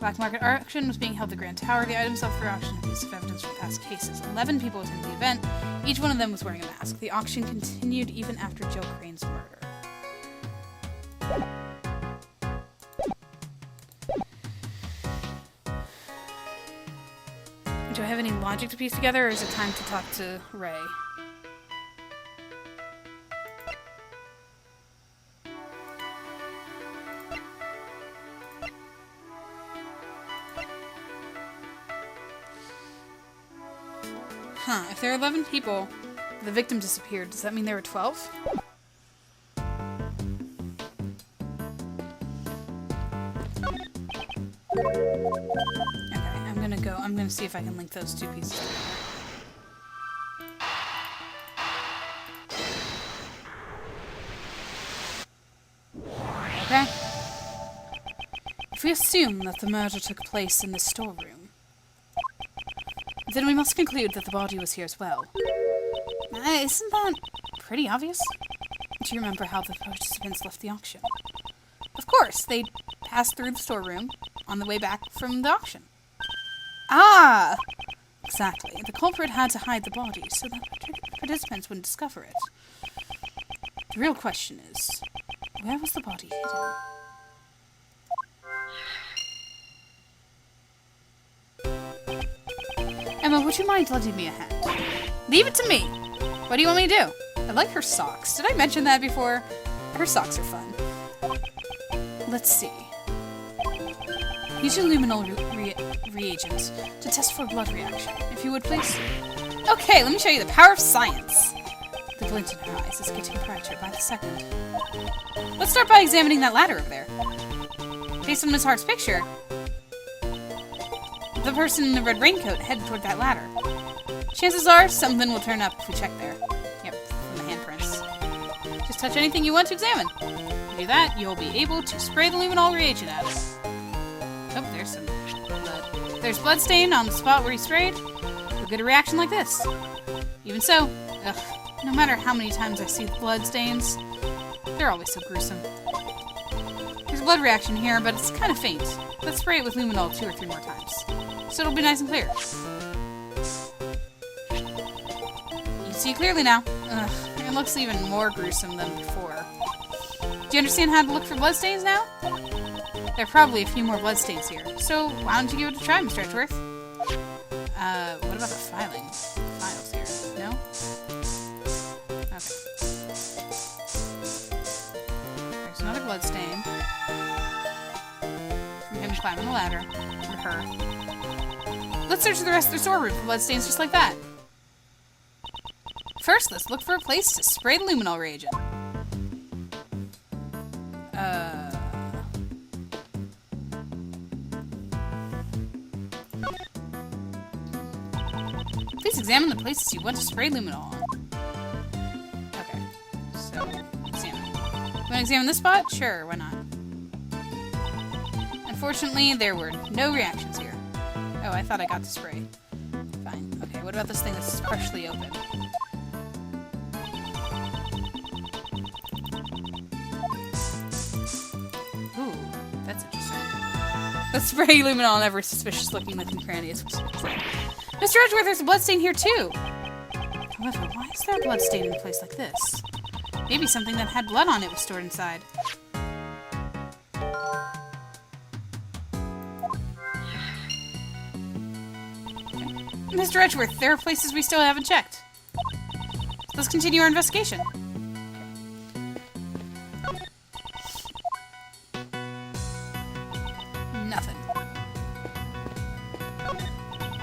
Black market auction was being held at the Grand Tower. The items up for auction had piece of evidence from past cases. 11 people attended the event. Each one of them was wearing a mask. The auction continued even after Jill Crane's murder. Do I have any logic to piece together, or is it time to talk to Ray? Huh, if there are 11 people, the victim disappeared. Does that mean there were 12? Okay, I'm gonna see if I can link those two pieces together. Okay. If we assume that the murder took place in the storeroom, then we must conclude that the body was here as well. Isn't that pretty obvious? Do you remember how the participants left the auction? Of course, they passed through the storeroom on the way back from the auction. Ah! Exactly. The culprit had to hide the body so that participants wouldn't discover it. The real question is, where was the body hidden? Emma, would you mind lending me a hand? Leave it to me! What do you want me to do? I like her socks. Did I mention that before? Her socks are fun. Let's see. Use your luminol reagent to test for a blood reaction, if you would, please. Okay, let me show you the power of science. The glint in her eyes is getting brighter by the second. Let's start by examining that ladder over there. Based on Miss Hart's picture, the person in the red raincoat headed toward that ladder. Chances are something will turn up if we check there. Yep, from the handprints. Just touch anything you want to examine. If you do that, you'll be able to spray the luminol reagent at it. Oh, there's some blood. If there's blood stain on the spot where you sprayed, you'll get a reaction like this. Even so, no matter how many times I see the blood stains, they're always so gruesome. There's a blood reaction here, but it's kind of faint. Let's spray it with luminol 2 or 3 more times, so it'll be nice and clear. You see clearly now. It looks even more gruesome than before. Do you understand how to look for bloodstains now? There are probably a few more bloodstains here, so why don't you give it a try, Mr. Edgeworth? What about the files here? No? Okay. There's another bloodstain. From him climbing the ladder. Or her. Let's search the rest of the storeroom for bloodstains just like that. First, let's look for a place to spray the luminol reagent. Please examine the places you want to spray luminol on. Okay, so examine. You want to examine this spot? Sure, why not? Unfortunately, there were no reactions here. Oh, I thought I got the spray. Fine. Okay, what about this thing that's partially open? Ooh, that's interesting. Let's spray luminol on every suspicious-looking nook and cranny. Mr. Edgeworth, there's a bloodstain here too! However, why is there a bloodstain in a place like this? Maybe something that had blood on it was stored inside. Mr. Edgeworth, there are places we still haven't checked. Let's continue our investigation. Nothing.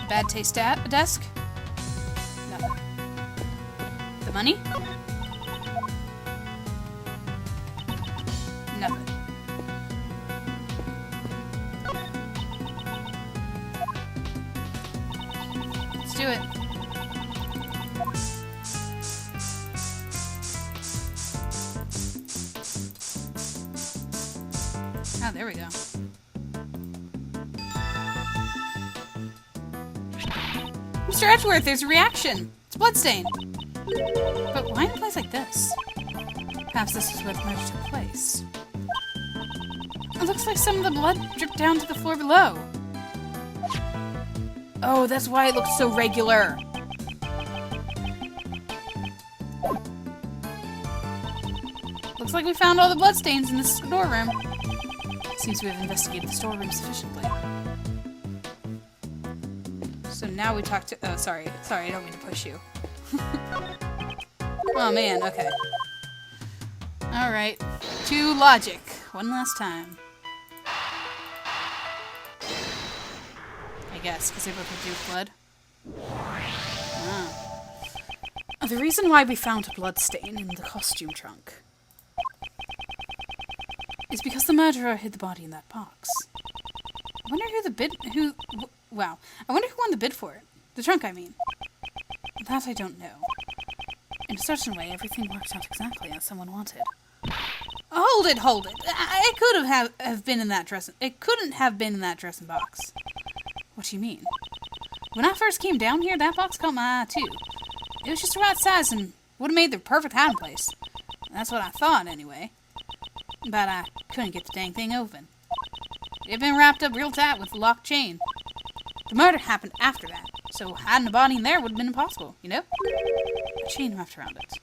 Bad taste desk? Nothing. The money? Nothing. Let's do it. Oh, there we go. Mr. Edgeworth, there's a reaction. It's bloodstain. But why in a place like this? Perhaps this is where the murder took place. It looks like some of the blood dripped down to the floor below. Oh, that's why it looks so regular. Looks like we found all the bloodstains in this storeroom. Seems we have investigated the storeroom sufficiently. So now we talk to... Oh, sorry. Sorry, I don't mean to push you. Oh, man. Okay. Alright. To logic. One last time. I guess, because they both have to do with blood. Ah. The reason why we found a bloodstain in the costume trunk is because the murderer hid the body in that box. I wonder wow. I wonder who won the bid for it. The trunk, I mean. That I don't know. In a certain way, everything worked out exactly as someone wanted. Hold it! It could have been in that dressing... It couldn't have been in that dressing box. What do you mean? When I first came down here, that box caught my eye, too. It was just the right size and would have made the perfect hiding place. That's what I thought, anyway. But I couldn't get the dang thing open. It had been wrapped up real tight with a locked chain. The murder happened after that, so hiding a body in there would have been impossible, you know? A chain wrapped around it.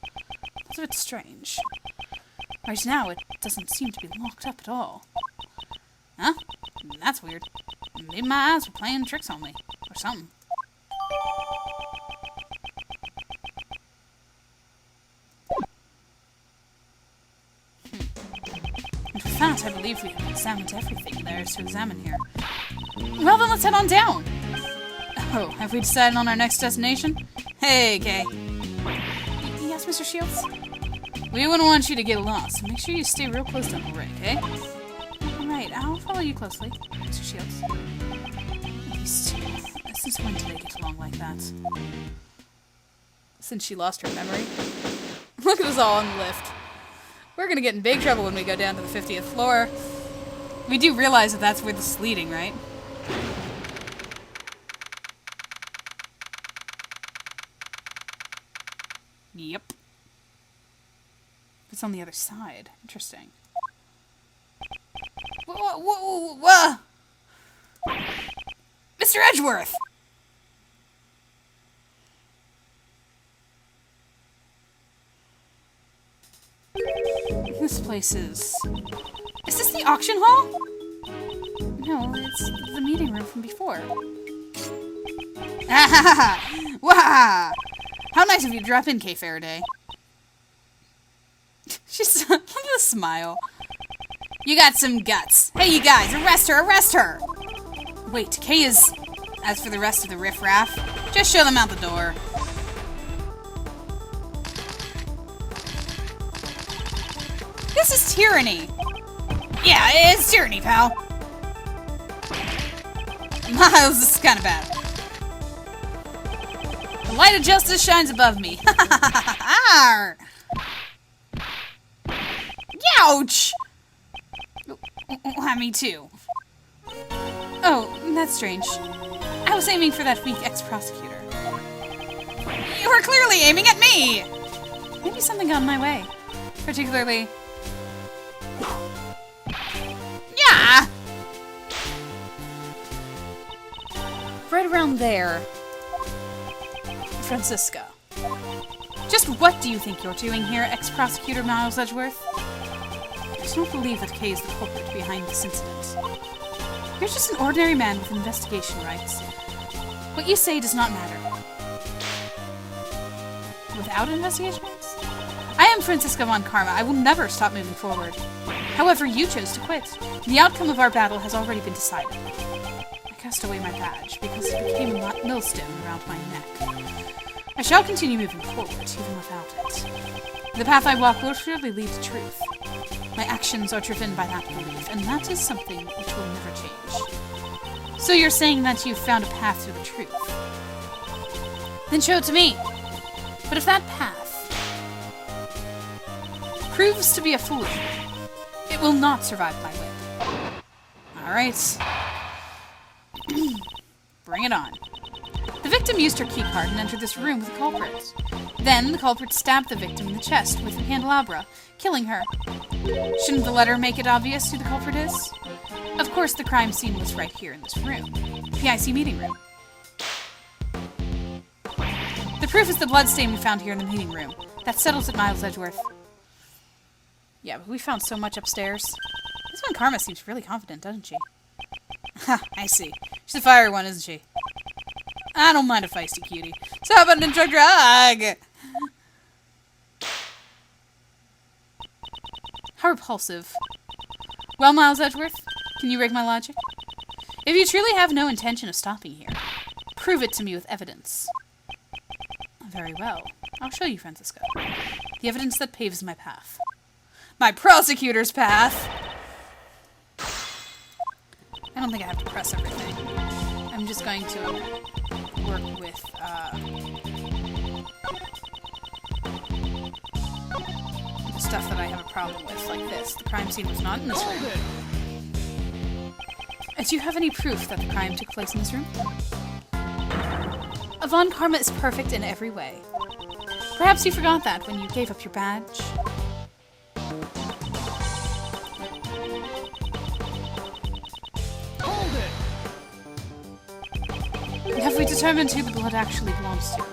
That's a bit strange. Right now, it doesn't seem to be locked up at all. Huh? That's weird. Maybe my eyes were playing tricks on me, or something. And with that, I believe we have examined everything there is to examine here. Well then, let's head on down! Oh, have we decided on our next destination? Hey, Kay. Yes, Mr. Shields? We wouldn't want you to get lost, so make sure you stay real close to Uncle Rick, okay? Alright, I'll follow you closely, Mr. Shields. These two. Since when did they get along like that? Since she lost her memory? Look at us all on the lift. We're gonna get in big trouble when we go down to the 50th floor. We do realize that that's where this is leading, right? Yep. It's on the other side. Interesting. Whoa! Mr. Edgeworth! This place is... Is this the auction hall? No, it's the meeting room from before. Ah! Wah! How nice of you to drop in, Kay Faraday. She's... Look at the smile. You got some guts. Hey, you guys, arrest her! Arrest her! Wait, Kay is... As for the rest of the riffraff, just show them out the door. This is tyranny. Yeah, it's tyranny, pal. Miles, this is kind of bad. The light of justice shines above me. Arr! Ouch! Me too. Oh, that's strange. I was aiming for that weak ex-prosecutor. You were clearly aiming at me! Maybe something got in my way. Particularly... Yeah! Right around there. Francisca. Just what do you think you're doing here, ex-prosecutor Miles Edgeworth? I do not believe that Kay is the culprit behind this incident. You're just an ordinary man with investigation rights. What you say does not matter. Without investigation rights? I am Francisca von Karma. I will never stop moving forward. However, you chose to quit. The outcome of our battle has already been decided. I cast away my badge because it became a millstone around my neck. I shall continue moving forward, even without it. The path I walk will surely lead to truth. My actions are driven by that belief, and that is something which will never change. So you're saying that you've found a path to the truth? Then show it to me. But if that path proves to be a foolish one, it will not survive my whip. Alright. Bring it on. The victim used her keycard and entered this room with the culprit. Then, the culprit stabbed the victim in the chest with a candelabra, killing her. Shouldn't the letter make it obvious who the culprit is? Of course, the crime scene was right here in this room. PIC meeting room. The proof is the bloodstain we found here in the meeting room. That settles it, Miles Edgeworth. Yeah, but we found so much upstairs. This one Karma seems really confident, doesn't she? Ha, I see. She's a fiery one, isn't she? I don't mind a feisty cutie. So how about an intro drug? How repulsive. Well, Miles Edgeworth, can you rig my logic? If you truly have no intention of stopping here, prove it to me with evidence. Very well. I'll show you, Francisca. The evidence that paves my path. My prosecutor's path! I don't think I have to press everything. I'm just going to work with, the stuff that I have a problem with, like this. The crime scene was not in this room. Do you have any proof that the crime took place in this room? Von Karma is perfect in every way. Perhaps you forgot that when you gave up your badge. Hold it! Have we determined who the blood actually belongs to?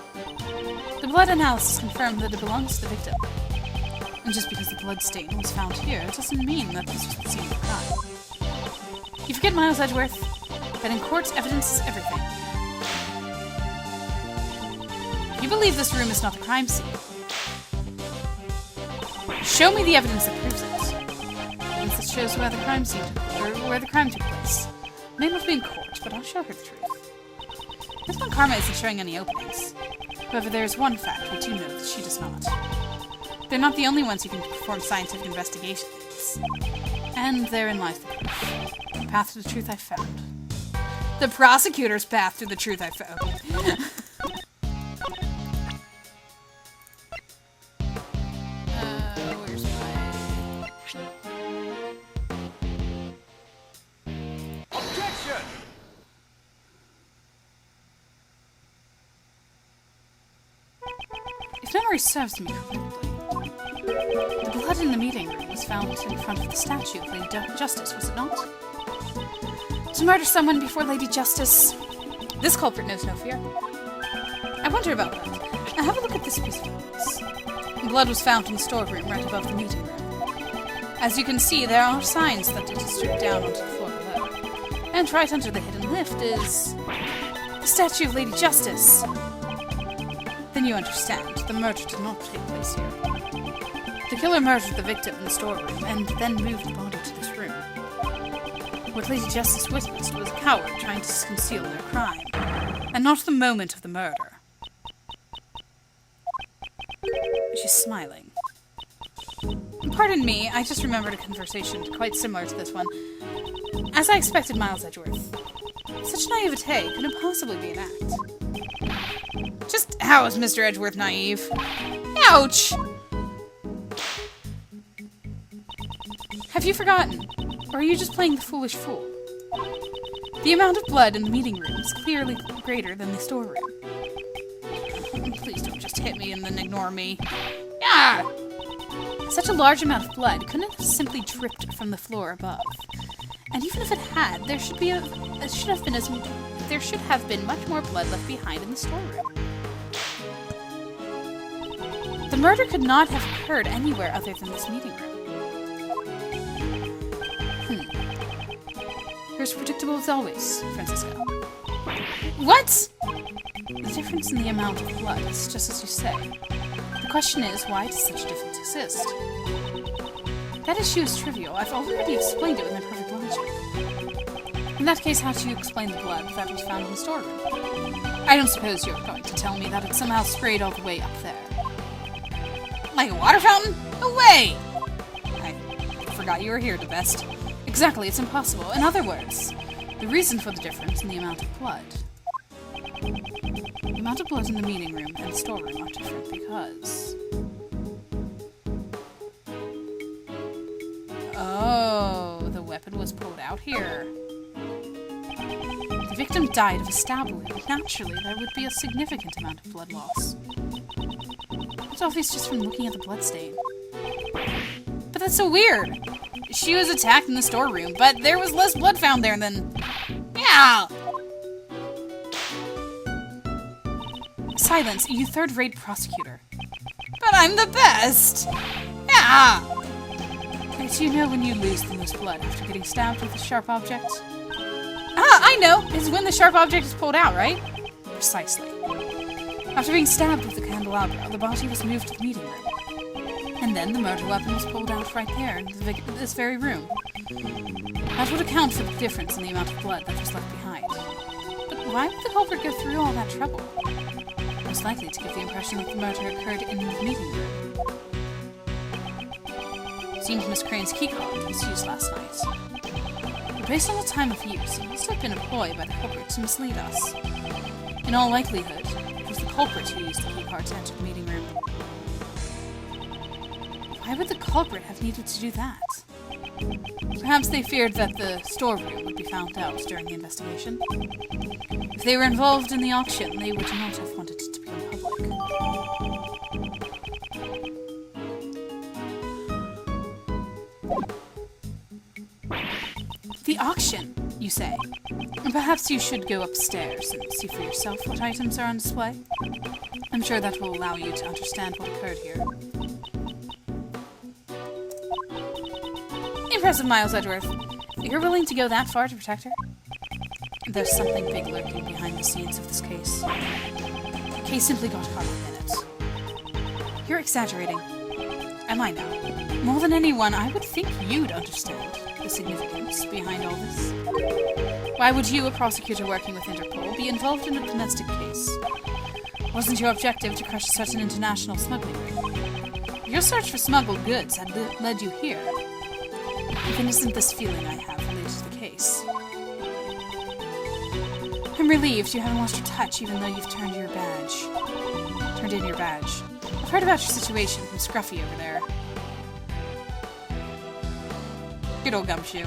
The blood analysis confirmed that it belongs to the victim. And just because the blood stain was found here, it doesn't mean that this was the scene of the crime. You forget, Miles Edgeworth, that in court, evidence is everything. You believe this room is not the crime scene. Show me the evidence that proves it. Evidence that shows where the crime scene where the crime took place. May not be in court, but I'll show her the truth. This one Karma isn't showing any openings. However, there is one fact we do know that she does not. They're not the only ones who can perform scientific investigations. And therein lies the proof. The path to the truth I found. The prosecutor's path to the truth I found. Where's my... Objection! If memory serves me correctly, the blood in the meeting room was found in front of the statue of Lady Justice, was it not? To murder someone before Lady Justice, this culprit knows no fear. I wonder about that. Now have a look at this piece of evidence. Blood was found in the storeroom right above the meeting room. As you can see, there are signs that it is stripped down onto the floor below. And right under the hidden lift is the statue of Lady Justice. Then you understand, the murder did not take place here. The killer murdered the victim in the storeroom and then moved the body to this room. What Lady Justice witnessed was a coward trying to conceal their crime, and not the moment of the murder. She's smiling. Pardon me, I just remembered a conversation quite similar to this one. As I expected, Miles Edgeworth. Such naivete couldn't possibly be an act. Just how is Mr. Edgeworth naive? Ouch! Have you forgotten? Or are you just playing the foolish fool? The amount of blood in the meeting room is clearly greater than the storeroom. Please don't just hit me and then ignore me. Ah! Such a large amount of blood couldn't have simply dripped from the floor above. And even if it had, there should have been much more blood left behind in the storeroom. The murder could not have occurred anywhere other than this meeting room. You're as predictable as always, Francisco. What? The difference in the amount of blood is just as you say. The question is, why does such a difference exist? That issue is trivial. I've already explained it with my perfect logic. In that case, how do you explain the blood that was found in the storeroom? I don't suppose you're going to tell me that it somehow sprayed all the way up there. Like a water fountain? No way! I forgot you were here, the best. Exactly, it's impossible. In other words, the reason for the difference in the amount of blood. The amount of blood in the meeting room and the storeroom are different because... Oh, the weapon was pulled out here. The victim died of a stab wound. Naturally, there would be a significant amount of blood loss. It's obvious just from looking at the bloodstain. But that's so weird! She was attacked in the storeroom, but there was less blood found there than... Yeah! Silence, you third-rate prosecutor. But I'm the best! Yeah! Do you know when you lose the most blood after getting stabbed with a sharp object? Ah, I know! It's when the sharp object is pulled out, right? Precisely. After being stabbed with the candelabra, the body was moved to the meeting room. And then the murder weapon was pulled out right there in this very room. That would account for the difference in the amount of blood that was left behind. But why would the culprit go through all that trouble? Most likely to give the impression that the murder occurred in the meeting room. It seems Miss Crane's keycard was used last night. But based on the time of use, it must have been employed by the culprit to mislead us. In all likelihood, it was the culprit who used the keycard to enter the meeting room. Why would the culprit have needed to do that? Perhaps they feared that the storeroom would be found out during the investigation. If they were involved in the auction, they would not have wanted it to become public. The auction, you say? Perhaps you should go upstairs and see for yourself what items are on display. I'm sure that will allow you to understand what occurred here. Impressive, Miles Edgeworth. You're willing to go that far to protect her? There's something big lurking behind the scenes of this case. The case simply got caught up in it. You're exaggerating. Am I now? More than anyone, I would think you'd understand the significance behind all this. Why would you, a prosecutor working with Interpol, be involved in a domestic case? Wasn't your objective to crush such an international smuggling ring? Your search for smuggled goods had led you here. Then isn't this feeling I have related to the case? I'm relieved you haven't lost your touch, even though you've turned in your badge. I've heard about your situation from Scruffy over there. Good old Gumshoe.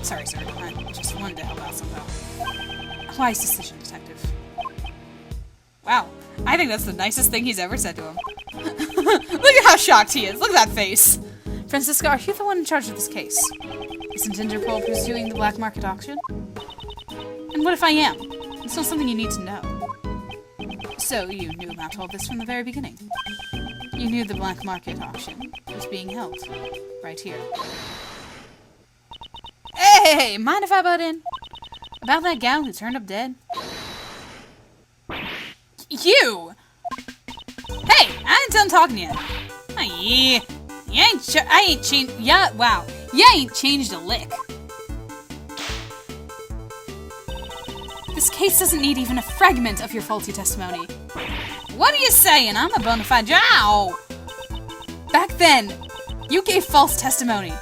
Sorry, sir. I just wanted to help out somehow. Wise decision, detective. Wow. I think that's the nicest thing he's ever said to him. Look at how shocked he is. Look at that face. Francisco, are you the one in charge of this case? Isn't Interpol pursuing the black market auction? And what if I am? It's not something you need to know. So, you knew about all this from the very beginning. You knew the black market auction was being held. Right here. Hey! Mind if I butt in? About that gal who turned up dead? You! Hey! I ain't done talking yet. Oh, yeah. You ain't changed. Yeah, wow. You ain't changed a lick. This case doesn't need even a fragment of your faulty testimony. What are you saying? I'm a bona fide jow. Back then, you gave false testimony.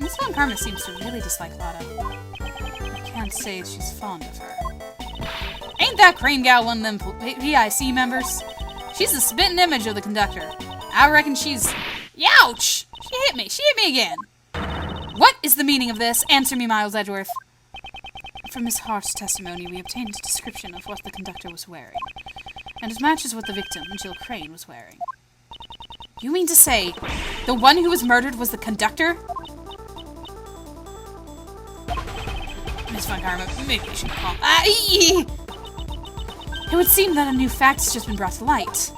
Miss Von Karma seems to really dislike Lotta. I can't say she's fond of her. Ain't that Crane gal one of them PIC members? She's the spitting image of the conductor. I reckon she's... Youch! She hit me again. What is the meaning of this? Answer me, Miles Edgeworth. From Miss Hart's testimony, we obtained a description of what the conductor was wearing, and it matches what the victim, Jill Crane, was wearing. You mean to say the one who was murdered was the conductor? Miss Von Karma, maybe we should call. It would seem that a new fact has just been brought to light.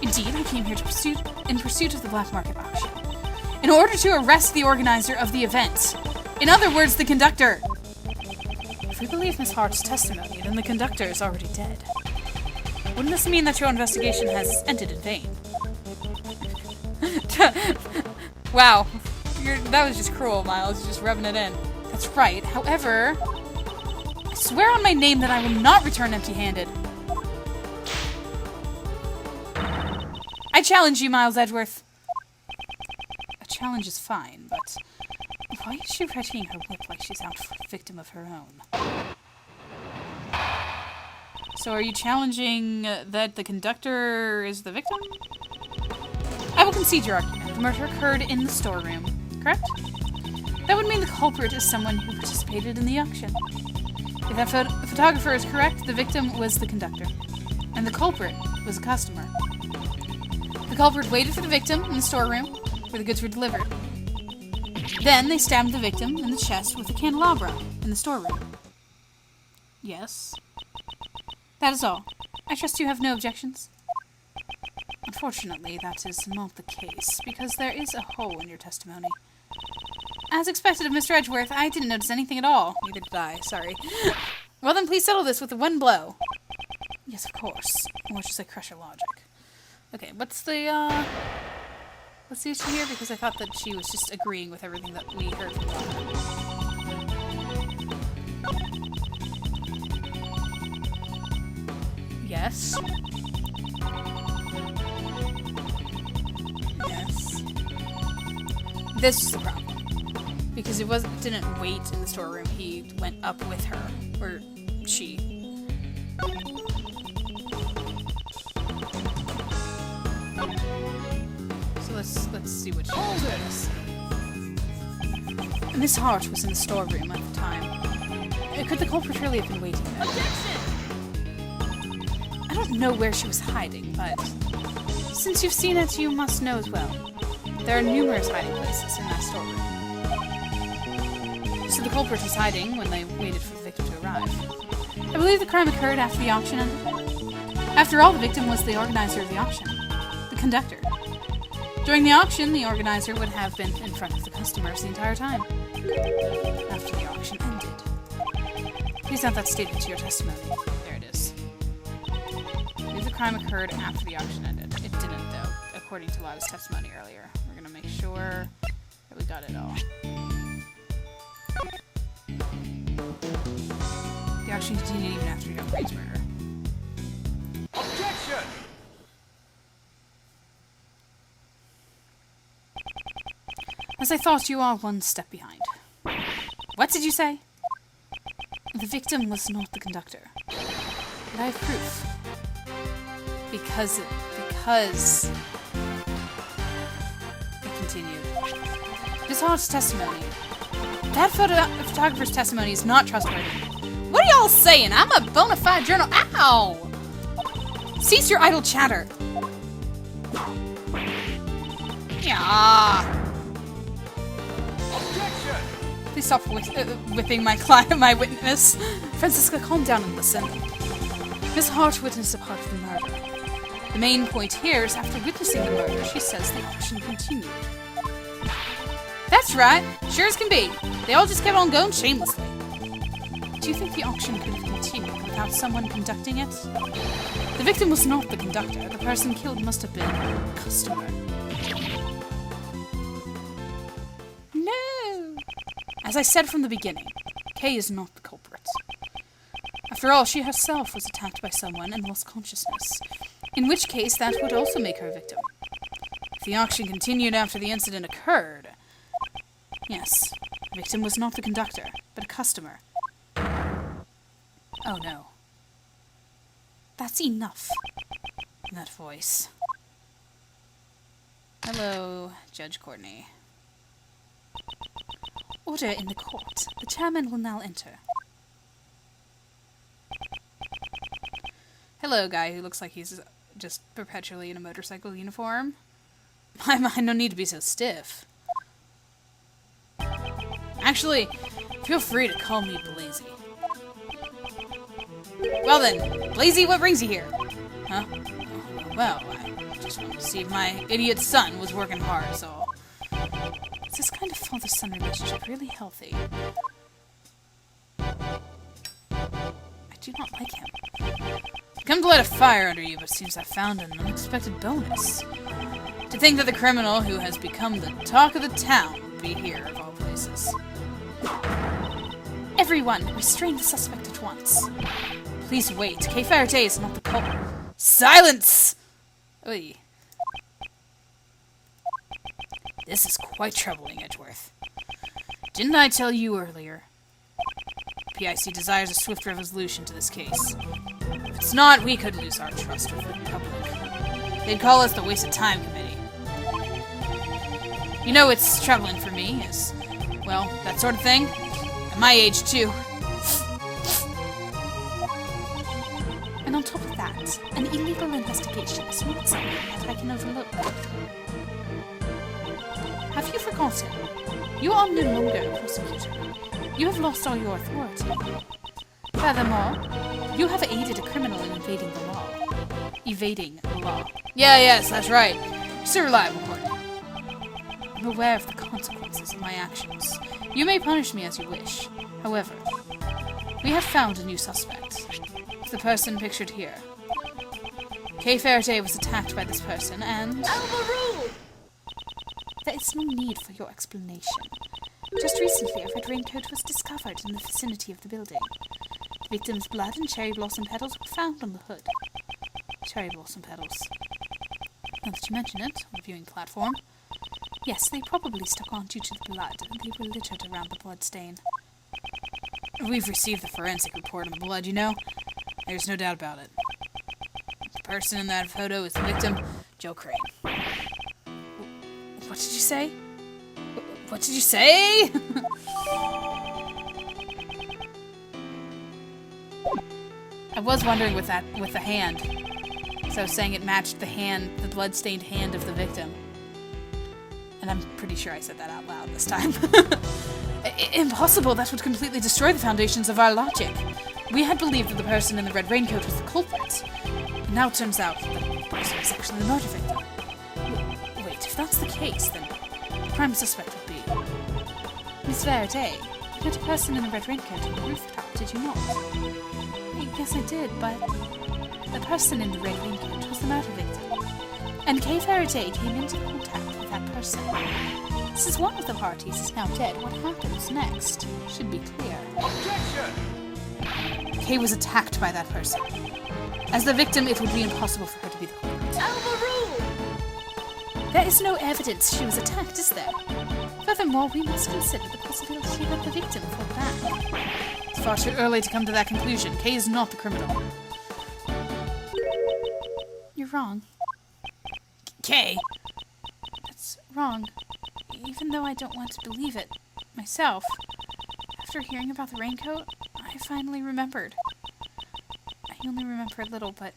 Indeed, I came here in pursuit of the black market auction, in order to arrest the organizer of the event. In other words, the conductor. If we believe Miss Hart's testimony, then the conductor is already dead. Wouldn't this mean that your investigation has ended in vain? Wow. That was just cruel, Miles. You're just rubbing it in. That's right. However, I swear on my name that I will not return empty-handed. I challenge you, Miles Edgeworth. A challenge is fine, but why is she readying her whip like she's out for a victim of her own? So are you challenging that the conductor is the victim? I will concede your argument. The murder occurred in the storeroom, correct? That would mean the culprit is someone who participated in the auction. If that photographer is correct, the victim was the conductor, and the culprit was a customer. The culprit waited for the victim in the storeroom, where the goods were delivered. Then they stabbed the victim in the chest with a candelabra in the storeroom. Yes. That is all. I trust you have no objections? Unfortunately, that is not the case, because there is a hole in your testimony. As expected of Mr. Edgeworth, I didn't notice anything at all. Neither did I, sorry. Well then, please settle this with one blow. Yes, of course. Or just like crush your logic. Okay, what's the issue here? Because I thought that she was just agreeing with everything that we heard from Donna. Yes. Yes. This is the problem. Because it didn't wait in the storeroom, he went up with her. Or she. So let's see what she does. Miss Hart was in the storeroom at the time. Could the culprit really have been waiting there? Objection! I don't know where she was hiding, but since you've seen it, you must know as well. There are numerous hiding places in that storeroom. So the culprit was hiding when they waited for the victim to arrive. I believe the crime occurred after the auction ended. After all, the victim was the organizer of the auction, the conductor. During the auction, the organizer would have been in front of the customers the entire time. After the auction ended. Please note that statement to your testimony. There it is. I believe the crime occurred after the auction ended. It didn't, though, according to Lada's testimony earlier. We're gonna make sure that we got it all. The auction continued even after Young Crane's murder. Objection! As I thought, you are one step behind. What did you say? The victim was not the conductor. But I have proof. Because it continued. Miss Hart's testimony. That photographer's testimony is not trustworthy. What are y'all saying? I'm a bona fide journal. Ow! Cease your idle chatter. Yeah. Objection! Please stop whipping my client, my witness. Francisca, calm down and listen. Miss Hart witnessed a part of the murder. The main point here is after witnessing the murder, she says the auction continued. That's right, sure as can be. They all just kept on going shamelessly. Do you think the auction could have continued without someone conducting it? The victim was not the conductor. The person killed must have been a customer. No! As I said from the beginning, Kay is not the culprit. After all, she herself was attacked by someone and lost consciousness, in which case that would also make her a victim. If the auction continued after the incident occurred, yes, the victim was not the conductor, but a customer. Oh no. That's enough. That voice. Hello, Judge Courtney. Order in the court. The chairman will now enter. Hello, guy who looks like he's just perpetually in a motorcycle uniform. My mind, no need to be so stiff. Actually, feel free to call me Blazy. Well then, Blazy, what brings you here? Huh? Well, I just wanted to see if my idiot son was working hard, so... Is this kind of father-son relationship really healthy? I do not like him. Come to light a fire under you, but seems I found an unexpected bonus. To think that the criminal who has become the talk of the town would be here, of all places. Everyone, restrain the suspect at once. Please wait. Kay Faraday is not the culprit. Silence! Oy. This is quite troubling, Edgeworth. Didn't I tell you earlier? PIC desires a swift resolution to this case. If it's not, we could lose our trust with the public. They'd call us the Waste of Time Committee. You know, it's troubling for me, as, well, that sort of thing. At my age, too. And on top of that, an illegal investigation is not something that I can overlook. Have you forgotten? You are no longer a prosecutor. You have lost all your authority. Furthermore, you have aided a criminal in evading the law. Evading the law. Yeah, yes, that's right. Just a reliable court. I'm aware of the consequences of my actions. You may punish me as you wish. However, we have found a new suspect. It's the person pictured here. Kay Faraday was attacked by this person, and... Alvaru! There is no need for your explanation. Just recently, a red raincoat was discovered in the vicinity of the building. The victim's blood and cherry blossom petals were found on the hood. Cherry blossom petals. Now that you mention it, on the viewing platform. Yes, they probably stuck on due to the blood, and they were littered around the blood stain. We've received the forensic report on the blood, you know. There's no doubt about it. The person in that photo is the victim, Joe Crane. What did you say? What did you say? I was wondering with the hand. So I was saying it matched the hand, the blood-stained hand of the victim. And I'm pretty sure I said that out loud this time. Impossible! That would completely destroy the foundations of our logic. We had believed that the person in the red raincoat was the culprit. And now it turns out that the person is actually the murder victim. Wait, if that's the case, then the prime suspect would be... Miss Faraday, you had a person in the red raincoat on the rooftop, did you not? Yes, I did, but the person in the red raincoat was the murder victim. And Kay Faraday came into contact with that person. Since one of the parties is now dead, what happens next should be clear. Objection! Kay was attacked by that person. As the victim, it would be impossible for her to be the culprit. Alvaru! There is no evidence she was attacked, is there? Furthermore, we must consider the possibility that the victim fought back. It's far too early to come to that conclusion. Kay is not the criminal. You're wrong. Kay? That's wrong. Even though I don't want to believe it myself. After hearing about the raincoat, I finally remembered. I only remember a little, but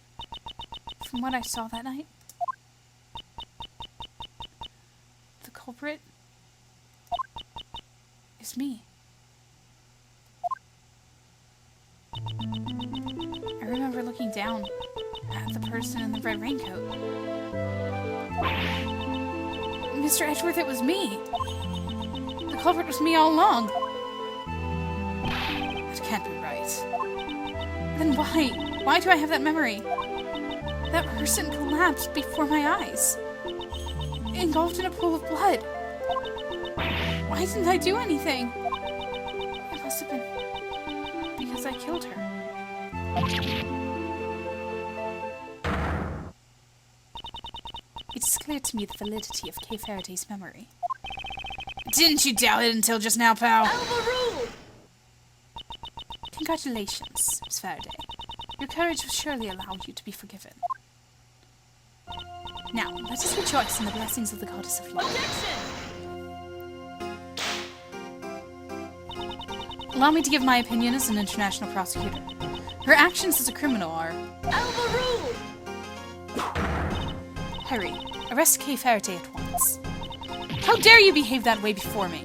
from what I saw that night, the culprit is me. I remember looking down at the person in the red raincoat. Mr. Edgeworth, it was me. The culprit was me all along. That can't be right. Then why? Why do I have that memory? That person collapsed before my eyes, engulfed in a pool of blood. Why didn't I do anything? It must have been because I killed her. It's clear to me the validity of Kay Faraday's memory. Didn't you doubt it until just now, pal? Alvaru! Congratulations, Miss Faraday. Your courage will surely allow you to be forgiven. Now, let us rejoice in the blessings of the goddess of love. Allow me to give my opinion as an international prosecutor. Her actions as a criminal are Elbow rule! Hurry, arrest Kay Faraday at once. How dare you behave that way before me?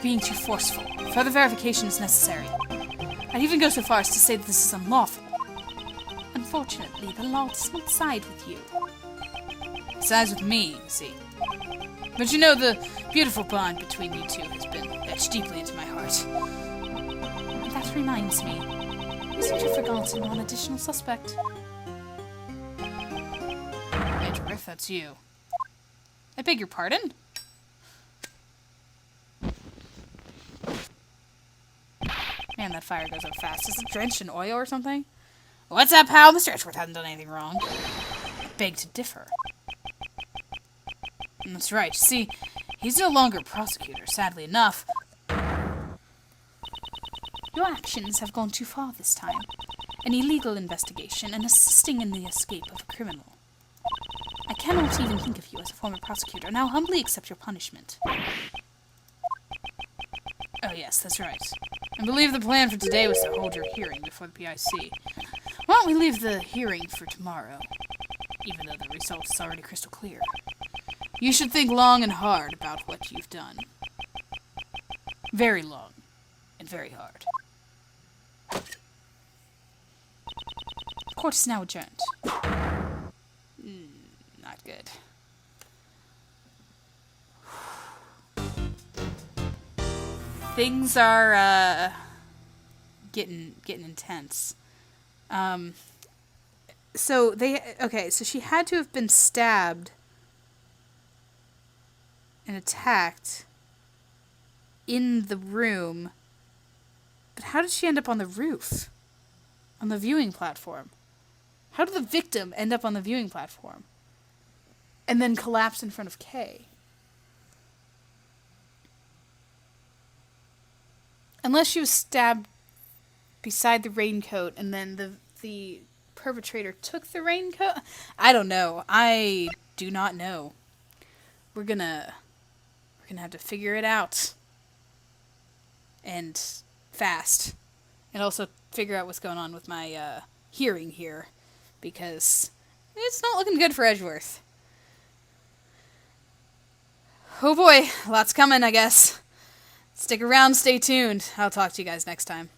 Being too forceful. Further verification is necessary. I'd even go so far as to say that this is unlawful. Unfortunately, the law does not side with you. It sides with me, you see. But you know, the beautiful bond between you two has been etched deeply into my heart. And that reminds me, you seem to have forgotten one additional suspect. Edgeworth, that's you. I beg your pardon? Man, that fire goes up fast. Is it drenched in oil or something? What's up, pal? Mr. Edgeworth hasn't done anything wrong. I beg to differ. And that's right. See, he's no longer prosecutor, sadly enough. Your actions have gone too far this time. An illegal investigation and assisting in the escape of a criminal. I cannot even think of you as a former prosecutor. Now humbly accept your punishment. Oh yes, that's right. I believe the plan for today was to hold your hearing before the PIC. Why don't we leave the hearing for tomorrow? Even though the result is already crystal clear. You should think long and hard about what you've done. Very long and very hard. Court is now adjourned. Not good. Things are getting intense. So she had to have been stabbed and attacked in the room. But how did she end up on the roof? On the viewing platform? How did the victim end up on the viewing platform? And then collapse in front of Kay? Unless she was stabbed beside the raincoat and then the perpetrator took the raincoat? I don't know. I do not know. We're gonna have to figure it out. And fast. And also figure out what's going on with my hearing here. Because it's not looking good for Edgeworth. Oh boy, lots coming, I guess. Stick around, stay tuned. I'll talk to you guys next time.